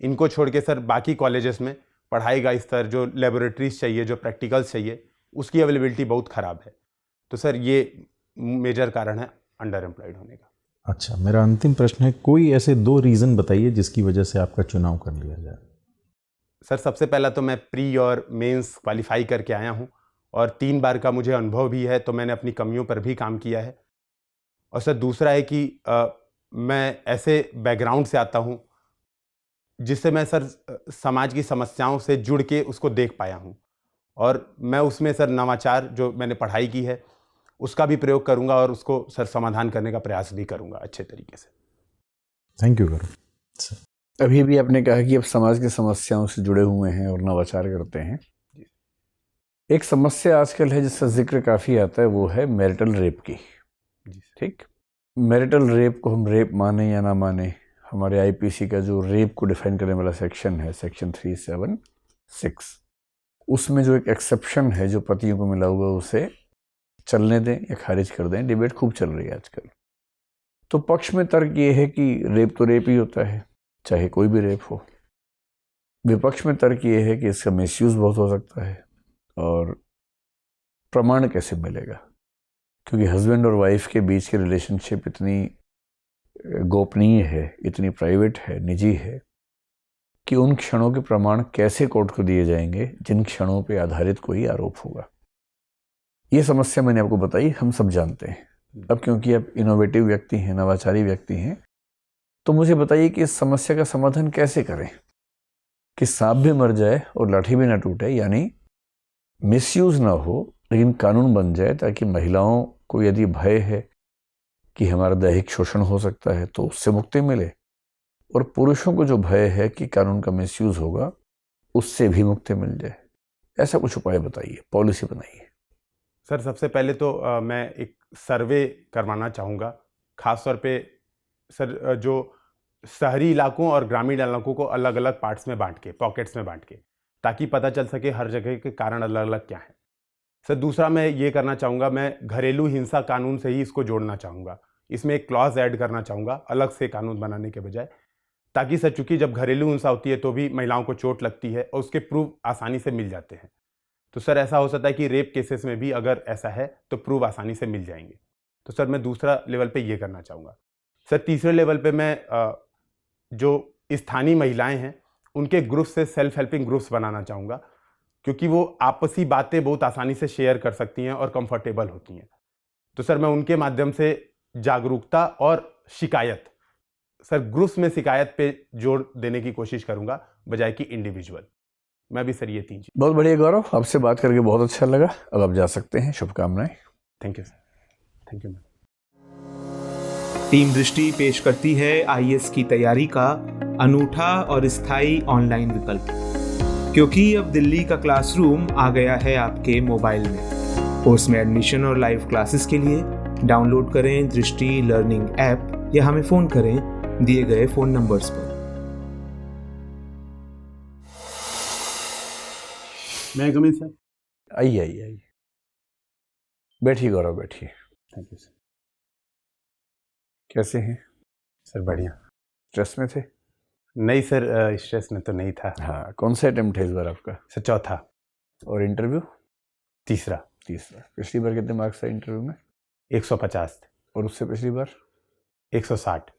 इनको छोड़ के सर बाकी कॉलेजेस में पढ़ाई का स्तर, जो लेबोरेटरीज चाहिए, जो प्रैक्टिकल्स चाहिए, उसकी अवेलेबिलिटी बहुत ख़राब है। तो सर ये मेजर कारण है अंडर एम्प्लॉयड होने का। अच्छा, मेरा अंतिम प्रश्न है, कोई ऐसे 2 रीज़न बताइए जिसकी वजह से आपका चुनाव कर लिया जाए। सर सबसे पहला तो मैं प्री और मेंस क्वालिफाई करके आया हूँ और 3 बार का मुझे अनुभव भी है, तो मैंने अपनी कमियों पर भी काम किया है। और सर दूसरा है कि मैं ऐसे बैकग्राउंड से आता हूँ जिससे मैं सर समाज की समस्याओं से जुड़ के उसको देख पाया हूँ, और मैं उसमें सर नवाचार जो मैंने पढ़ाई की है उसका भी प्रयोग करूँगा और उसको सर समाधान करने का प्रयास भी करूँगा अच्छे तरीके से। थैंक यू करुण। अभी भी आपने कहा कि आप समाज की समस्याओं से जुड़े हुए हैं और नवाचार करते हैं। एक समस्या आजकल है जिसका जिक्र काफ़ी आता है, वो है मैरिटल रेप की। ठीक, मैरिटल रेप को हम रेप माने या ना माने, हमारे IPC का जो रेप को डिफाइन करने वाला सेक्शन है, सेक्शन 376, उसमें जो एक एक्सेप्शन है जो पतियों को मिला हुआ, उसे चलने दें या खारिज कर दें। डिबेट खूब चल रही है आजकल। तो पक्ष में तर्क ये है कि रेप तो रेप ही होता है, चाहे कोई भी रेप हो। विपक्ष में तर्क ये है कि इसका मिसयूज़ बहुत हो सकता है, और प्रमाण कैसे मिलेगा, क्योंकि हस्बैंड और वाइफ के बीच की रिलेशनशिप इतनी गोपनीय है, इतनी प्राइवेट है, निजी है, कि उन क्षणों के प्रमाण कैसे कोर्ट को दिए जाएंगे जिन क्षणों पे आधारित कोई आरोप होगा। ये समस्या मैंने आपको बताई, हम सब जानते हैं। अब क्योंकि आप इनोवेटिव व्यक्ति हैं, नवाचारी व्यक्ति हैं, तो मुझे बताइए कि इस समस्या का समाधान कैसे करें कि सांप भी मर जाए और लाठी भी ना टूटे, यानी मिसयूज़ ना हो लेकिन कानून बन जाए, ताकि महिलाओं को यदि भय है कि हमारा दैहिक शोषण हो सकता है तो उससे मुक्ति मिले, और पुरुषों को जो भय है कि कानून का मिसयूज़ होगा उससे भी मुक्ति मिल जाए। ऐसा कुछ उपाय बताइए, पॉलिसी बनाइए। सर सबसे पहले तो मैं एक सर्वे करवाना चाहूँगा, खास तौर पे सर जो शहरी इलाकों और ग्रामीण इलाकों को अलग अलग पार्ट्स में बांट के, पॉकेट्स में बांट के, ताकि पता चल सके हर जगह के कारण अलग अलग क्या हैं। सर दूसरा मैं ये करना चाहूँगा, मैं घरेलू हिंसा कानून से ही इसको जोड़ना चाहूँगा। इसमें एक क्लॉज ऐड करना चाहूँगा अलग से कानून बनाने के बजाय, ताकि सर चूँकि जब घरेलू हिंसा होती है तो भी महिलाओं को चोट लगती है और उसके प्रूफ आसानी से मिल जाते हैं। तो सर ऐसा हो सकता है कि रेप केसेस में भी अगर ऐसा है तो प्रूफ आसानी से मिल जाएंगे। तो सर मैं दूसरा लेवल पे ये करना चाहूँगा। सर तीसरे लेवल पे मैं जो स्थानीय महिलाएं हैं उनके ग्रुप से सेल्फ हेल्पिंग ग्रुप्स बनाना चाहूँगा, क्योंकि वो आपसी बातें बहुत आसानी से शेयर कर सकती हैं और कंफर्टेबल होती हैं। तो सर मैं उनके माध्यम से जागरूकता और शिकायत, सर ग्रुप्स में शिकायत पे जोर देने की कोशिश करूँगा बजाय कि इंडिविजुअल। मैं भी सर ये 3 चीज़। बहुत बढ़िया गौरव, आपसे बात करके बहुत अच्छा लगा। अब आप जा सकते हैं, शुभकामनाएं। Thank you sir. Thank you ma'am. Team दृष्टि पेश करती है IAS की तैयारी का अनूठा और स्थायी ऑनलाइन विकल्प। क्योंकि अब दिल्ली का क्लासरूम आ गया है आपके मोबाइल में। कोर्स में एडमिशन और लाइव क्लासेस के लिए डाउनलोड करें दृष्टि लर्निंग ऐप या हमें फ़ोन करें दिए गए फ़ोन नंबर्स पर। मैं कम इन सर। आइए आइए आइए, बैठिए गौरव, बैठिए। Thank you sir. कैसे हैं सर बढ़िया। स्ट्रेस में थे? नहीं सर, स्ट्रेस में तो नहीं था। हाँ, कौन सा अटेम्प्ट है इस बार आपका? सर चौथा। और इंटरव्यू? तीसरा। पिछली बार कितने मार्क्स आए इंटरव्यू में? 150 थे। और उससे पिछली बार? 160।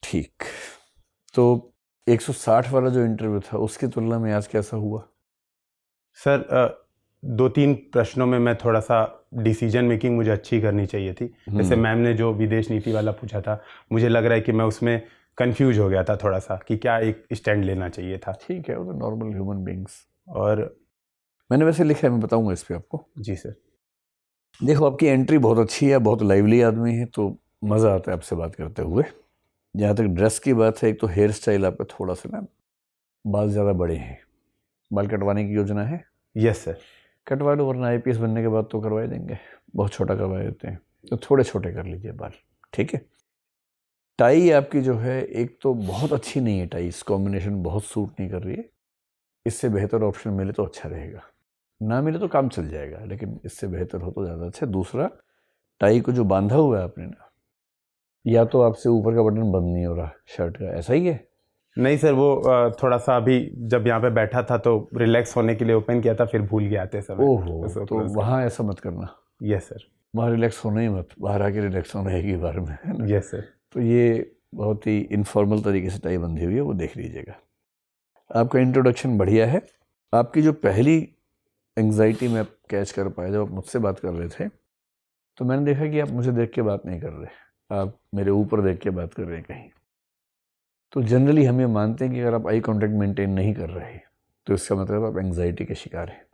ठीक, तो 160 वाला जो इंटरव्यू था उसकी तुलना में आज कैसा हुआ? सर 2-3 प्रश्नों में मैं थोड़ा सा डिसीजन मेकिंग मुझे अच्छी करनी चाहिए थी। जैसे मैम ने जो विदेश नीति वाला पूछा था, मुझे लग रहा है कि मैं उसमें कंफ्यूज हो गया था थोड़ा सा कि क्या एक स्टैंड लेना चाहिए था। ठीक है, वो तो नॉर्मल ह्यूमन बींग्स। और मैंने वैसे लिखा है, मैं बताऊंगा इस पे आपको। जी सर। देखो, आपकी एंट्री बहुत अच्छी है, बहुत लाइवली आदमी है, तो मज़ा आता है आपसे बात करते हुए। जहाँ तक ड्रेस की बात है, एक तो हेयर स्टाइल आपका थोड़ा सा ना, बाल ज़्यादा बड़े हैं। बाल कटवाने की योजना है? Yes sir. कटवा लो, वरना IPS बनने के बाद तो करवा देंगे, बहुत छोटा करवा देते हैं, तो थोड़े छोटे कर लीजिए बाल, ठीक है। टाई आपकी जो है, एक तो बहुत अच्छी नहीं है टाई, इस कॉम्बिनेशन बहुत सूट नहीं कर रही है। इससे बेहतर ऑप्शन मिले तो अच्छा रहेगा, ना मिले तो काम चल जाएगा, लेकिन इससे बेहतर हो तो ज़्यादा अच्छा। दूसरा, टाई को जो बांधा हुआ है आपने ना, या तो आपसे ऊपर का बटन बंद नहीं हो रहा शर्ट का, ऐसा ही है? नहीं सर, वो थोड़ा सा अभी जब यहाँ पे बैठा था तो रिलैक्स होने के लिए ओपन किया था, फिर भूल गया आते समय। ओहो, तो वहाँ ऐसा मत करना। Yes sir. वहाँ रिलैक्स होना ही मत, बाहर आके रिलैक्स होना रहेगी बार में, है ना? Yes sir. तो ये बहुत ही इनफॉर्मल तरीके से टाई बंधी हुई है, वो देख लीजिएगा। आपका इंट्रोडक्शन बढ़िया है। आपकी जो पहली एंग्जाइटी में आप कैच कर पाए जब आप मुझसे बात कर रहे थे, तो मैंने देखा कि आप मुझे देख के बात नहीं कर रहे, आप मेरे ऊपर देख के बात कर रहे हैं कहीं। तो जनरली हम ये मानते हैं कि अगर आप आई कांटेक्ट मेंटेन नहीं कर रहे तो इसका मतलब आप एंग्जाइटी के शिकार हैं।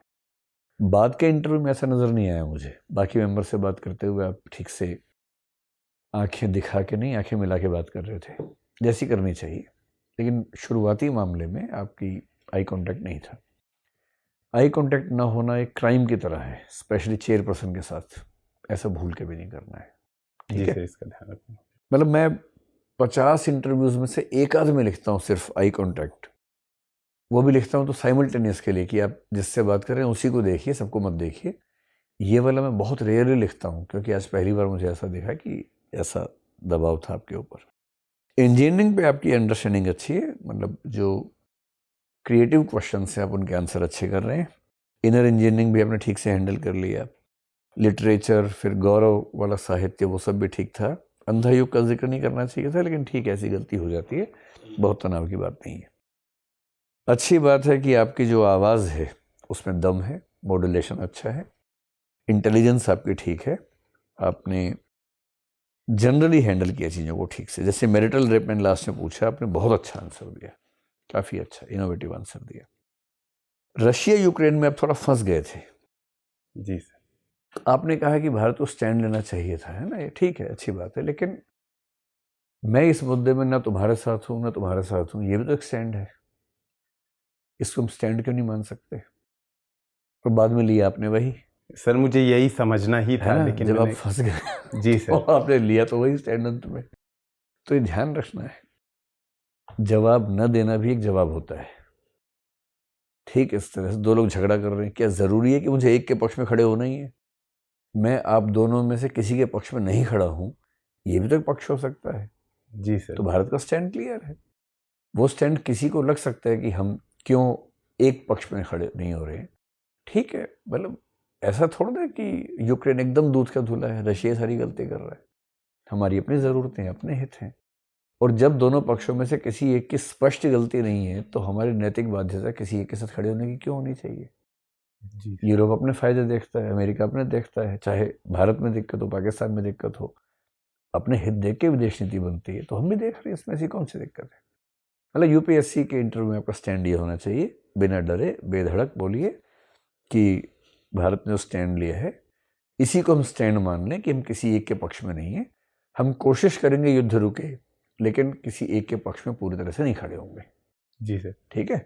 बाद के इंटरव्यू में ऐसा नज़र नहीं आया मुझे। बाकी मेंबर से बात करते हुए आप ठीक से आंखें दिखा के नहीं, आंखें मिला के बात कर रहे थे, जैसी करनी चाहिए। लेकिन शुरुआती मामले में आपकी आई कांटेक्ट नहीं था। आई कांटेक्ट ना होना एक क्राइम की तरह है, स्पेशली चेयरपर्सन के साथ। ऐसा भूल के भी नहीं करना है, ठीक है? इसका ध्यान रखना। मतलब मैं 50 इंटरव्यूज़ में से एक आध में लिखता हूँ सिर्फ आई कांटेक्ट। वो भी लिखता हूँ तो साइमल्टेनियस के लिए कि आप जिससे बात कर रहे हैं उसी को देखिए, सबको मत देखिए। ये वाला मैं बहुत रेयरली लिखता हूँ, क्योंकि आज पहली बार मुझे ऐसा दिखा कि ऐसा दबाव था आपके ऊपर। इंजीनियरिंग पे आपकी अंडरस्टैंडिंग अच्छी है, मतलब जो क्रिएटिव क्वेश्चन से आप उनके आंसर अच्छे कर रहे हैं। इनर इंजीनियरिंग भी आपने ठीक से हैंडल कर लिया। लिटरेचर, फिर गौरव वाला साहित्य, वो सब भी ठीक था। अंधा युग का जिक्र नहीं करना चाहिए था, लेकिन ठीक है, ऐसी गलती हो जाती है, बहुत तनाव की बात नहीं है। अच्छी बात है कि आपकी जो आवाज़ है उसमें दम है, मॉड्यूलेशन अच्छा है, इंटेलिजेंस आपकी ठीक है, आपने जनरली हैंडल किया चीज़ों को ठीक से। जैसे मैरिटल रेप मैंने लास्ट में पूछा, आपने बहुत अच्छा आंसर दिया, काफ़ी अच्छा इनोवेटिव आंसर दिया। रशिया यूक्रेन में आप थोड़ा फंस गए थे। जी सर। आपने कहा कि भारत को स्टैंड लेना चाहिए था, है ना? ये ठीक है, अच्छी बात है, लेकिन मैं इस मुद्दे में ना तुम्हारे साथ हूँ ना तुम्हारे साथ हूँ, ये भी तो एक स्टैंड है। इसको हम स्टैंड क्यों नहीं मान सकते? और बाद में लिया आपने वही। सर मुझे यही समझना ही है था, ना? लेकिन जब आप मैंने फंस गए जी सर। और आपने लिया तो वही स्टैंड अंत में। तो ये ध्यान रखना है, जवाब न देना भी एक जवाब होता है। ठीक इस तरह से दो लोग झगड़ा कर रहे हैं, क्या ज़रूरी है कि मुझे एक के पक्ष में खड़े होना ही है? मैं आप दोनों में से किसी के पक्ष में नहीं खड़ा हूँ, ये भी तो एक पक्ष हो सकता है। जी सर। तो भारत का स्टैंड क्लियर है। वो स्टैंड किसी को लग सकता है कि हम क्यों एक पक्ष में खड़े नहीं हो रहे हैं, ठीक है। मतलब ऐसा थोड़ा ना कि यूक्रेन एकदम दूध का धुला है, रशिया सारी गलती कर रहा है। हमारी अपनी ज़रूरतें हैं, अपने हित हैं, और जब दोनों पक्षों में से किसी एक की स्पष्ट गलती नहीं है तो हमारी नैतिक बाध्यता किसी एक के साथ खड़े होने की क्यों होनी चाहिए? जी। यूरोप अपने फ़ायदे देखता है, अमेरिका अपने देखता है, चाहे भारत में दिक्कत हो, पाकिस्तान में दिक्कत हो, अपने हित देख के विदेश नीति बनती है, तो हम भी देख रहे हैं, इसमें ऐसी कौन सी दिक्कत है? मतलब UPSC के इंटरव्यू में आपका स्टैंड ये होना चाहिए, बिना डरे बेधड़क बोलिए कि भारत ने जो स्टैंड लिया है इसी को हम स्टैंड मान लें कि हम किसी एक के पक्ष में नहीं हैं। हम कोशिश करेंगे युद्ध रुके, लेकिन किसी एक के पक्ष में पूरी तरह से नहीं खड़े होंगे। जी सर। ठीक है,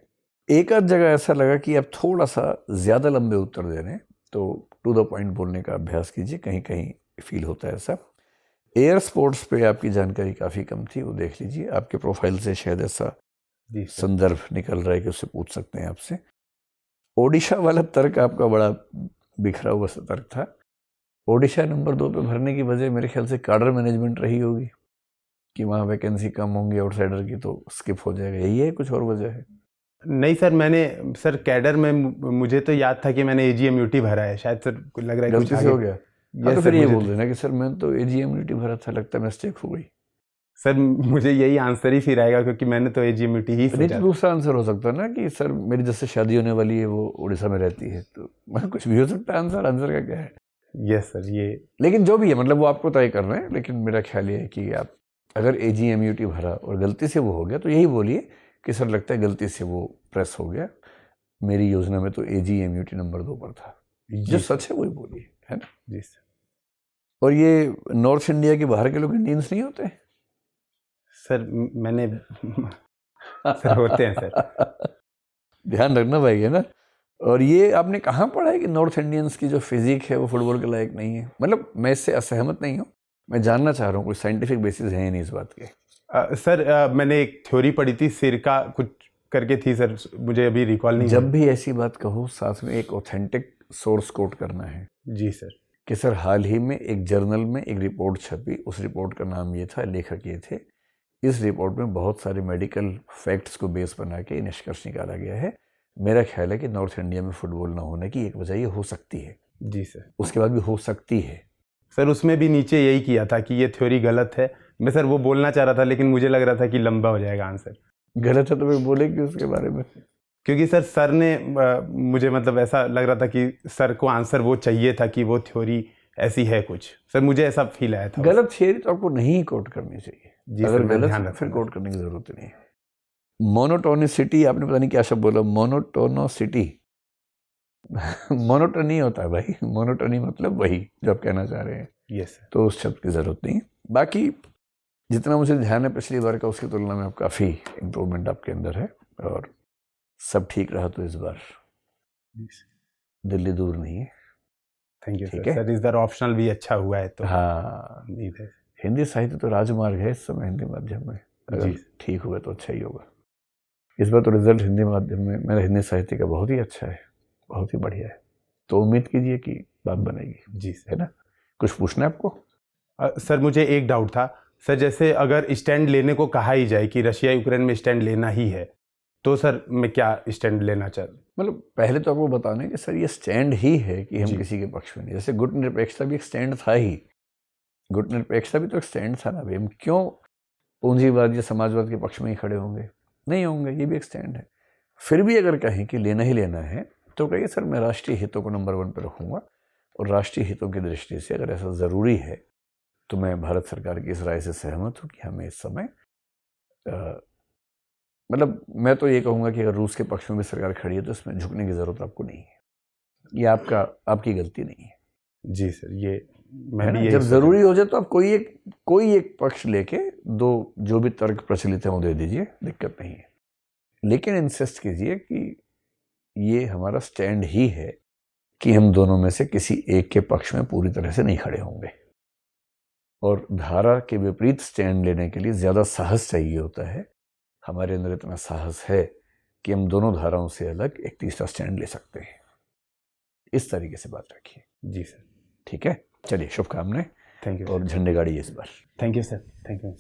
एक आध जगह ऐसा लगा कि आप थोड़ा सा ज़्यादा लंबे उत्तर दे रहे हैं, तो टू द पॉइंट बोलने का अभ्यास कीजिए, कहीं कहीं फील होता है ऐसा। एयर स्पोर्ट्स पे आपकी जानकारी काफ़ी कम थी, वो देख लीजिए, आपके प्रोफाइल से शायद ऐसा जी सर। संदर्भ निकल रहा है कि उससे पूछ सकते हैं आपसे। ओडिशा वाला तर्क आपका बड़ा बिखरा हुआ सा तर्क था। ओडिशा नंबर 2 पे भरने की वजह मेरे ख्याल से काडर मैनेजमेंट रही होगी कि वहाँ वैकेंसी कम होंगी आउटसाइडर की, तो स्किप हो जाएगा, यही है, कुछ और वजह है? नहीं सर, मैंने सर कैडर में मुझे तो याद था कि मैंने AGM UT भरा है, शायद सर लग रहा है कुछ गलती से आगे हो गया। हाँ, तो फिर ये बोल देना कि सर मैंने तो AGM-UT भरा था, लगता है मिस्टेक हो गई। सर मुझे यही आंसर ही फिर आएगा, क्योंकि मैंने तो AGM-UT ही नहीं सोचा तो था। दूसरा आंसर हो सकता है ना कि सर मेरी जिससे शादी होने वाली है वो उड़ीसा में रहती है, तो कुछ भी हो सकता है। आंसर का क्या है? यस सर, ये लेकिन जो भी है, मतलब वो आपको तय कर रहे हैं, लेकिन मेरा ख्याल ये है कि आप अगर AGM-UT भरा और गलती से वो हो गया, तो यही बोलिए कि सर लगता है गलती से वो प्रेस हो गया, मेरी योजना में तो AGM-UT नंबर 2 पर था। जो सच है वही बोलिए, है ना? जी सर। और ये नॉर्थ इंडिया के बाहर के लोग इंडियंस नहीं होते? सर मैंने सर होते हैं सर। ध्यान रखना भाई, है ना? और ये आपने कहाँ पढ़ा है कि नॉर्थ इंडियंस की जो फिजिक है वो फुटबॉल के लायक नहीं है? मतलब मैं इससे असहमत नहीं हूँ, मैं जानना चाह रहा हूँ कोई साइंटिफिक बेसिस है नहीं इस बात के। सर मैंने एक थ्योरी पढ़ी थी, सिरका कुछ करके थी सर, मुझे अभी रिकॉल नहीं जब भी ऐसी बात कहो, साथ में एक ऑथेंटिक सोर्स कोट करना है। जी सर। कि सर हाल ही में एक जर्नल में एक रिपोर्ट छपी, उस रिपोर्ट का नाम ये था, लेखक ये थे, इस रिपोर्ट में बहुत सारे मेडिकल फैक्ट्स को बेस बना के निष्कर्ष निकाला गया है। मेरा ख्याल है कि नॉर्थ इंडिया में फुटबॉल ना होने की एक वजह ये हो सकती है। जी सर। उसके बाद भी हो सकती है। सर उसमें भी नीचे यही किया था कि ये थ्योरी गलत है। मैं सर वो बोलना चाह रहा था, लेकिन मुझे लग रहा था कि लंबा हो जाएगा आंसर। गलत है तो मैं बोलेंगे उसके बारे में, क्योंकि सर ने मुझे मतलब ऐसा लग रहा था कि सर को आंसर वो चाहिए था कि वो थ्योरी ऐसी है कुछ। सर मुझे ऐसा फील आया था। गलत थियरी तो आपको नहीं कोट करनी चाहिए। जी अगर सर, मैं गलत ध्यान है फिर रखूंगा। कोट करने की जरूरत नहीं है। मोनोटोनिसिटी, आपने पता नहीं क्या शब्द बोला, मोनोटोनोसिटी। मोनोटोनी होता है भाई, मोनोटोनी मतलब वही जो आप कहना चाह रहे हैं। Yes sir. तो उस शब्द की जरूरत नहीं है। बाकी जितना मुझे ध्यान है पिछली बार का, उसकी तुलना में अब काफ़ी इम्प्रूवमेंट आपके अंदर है, और सब ठीक रहा तो इस बार दिल्ली दूर नहीं है। थैंक यू ठीक सर। है। सर इस बार ऑप्शनल भी अच्छा हुआ है तो हाँ, उम्मीद है। हिंदी साहित्य तो राजमार्ग है इस समय हिंदी माध्यम में, अगर जी। ठीक हुआ तो अच्छा ही होगा। इस बार तो रिजल्ट हिंदी माध्यम में मेरा हिंदी साहित्य का बहुत ही अच्छा है, बहुत ही बढ़िया है। तो उम्मीद कीजिए कि बात बनेगी। जी है सर। ना? कुछ पूछना है आपको? सर मुझे एक डाउट था सर, जैसे अगर स्टैंड लेने को कहा ही जाए कि रशिया यूक्रेन में स्टैंड लेना ही है, तो सर मैं क्या स्टैंड लेना चाहता? मतलब पहले तो आपको बताना है कि सर ये स्टैंड ही है कि हम जी। किसी के पक्ष में नहीं। जैसे गुट निरपेक्षता भी एक स्टैंड था ही, गुट निरपेक्षता भी तो एक स्टैंड था ना भाई। हम क्यों पूंजीवाद या समाजवाद के पक्ष में ही खड़े होंगे? नहीं होंगे, ये भी एक स्टैंड है। फिर भी अगर कहें कि लेना ही लेना है, तो कहिए सर मैं राष्ट्रीय हितों को नंबर 1 पर रखूँगा, और राष्ट्रीय हितों की दृष्टि से अगर ऐसा ज़रूरी है तो मैं भारत सरकार की इस राय से सहमत हूँ कि हमें इस समय मतलब मैं तो ये कहूँगा कि अगर रूस के पक्ष में भी सरकार खड़ी है तो इसमें झुकने की ज़रूरत आपको नहीं है। ये आपकी गलती नहीं है। जी सर, ये मैं है भी ना? यही जब सोच ज़रूरी हो जाए तो आप कोई एक पक्ष लेके दो जो भी तर्क प्रचलित हैं वो दे दीजिए, दिक्कत नहीं है। लेकिन इंसिस्ट कीजिए कि ये हमारा स्टैंड ही है कि हम दोनों में से किसी एक के पक्ष में पूरी तरह से नहीं खड़े होंगे। और धारा के विपरीत स्टैंड लेने के लिए ज़्यादा साहस चाहिए होता है। हमारे अंदर इतना साहस है कि हम दोनों धाराओं से अलग एक तीसरा स्टैंड ले सकते हैं। इस तरीके से बात रखिए। जी सर। ठीक है, चलिए शुभकामनाएं। थैंक यू और झंडे गाड़ी इस बार। Thank you sir. Thank you.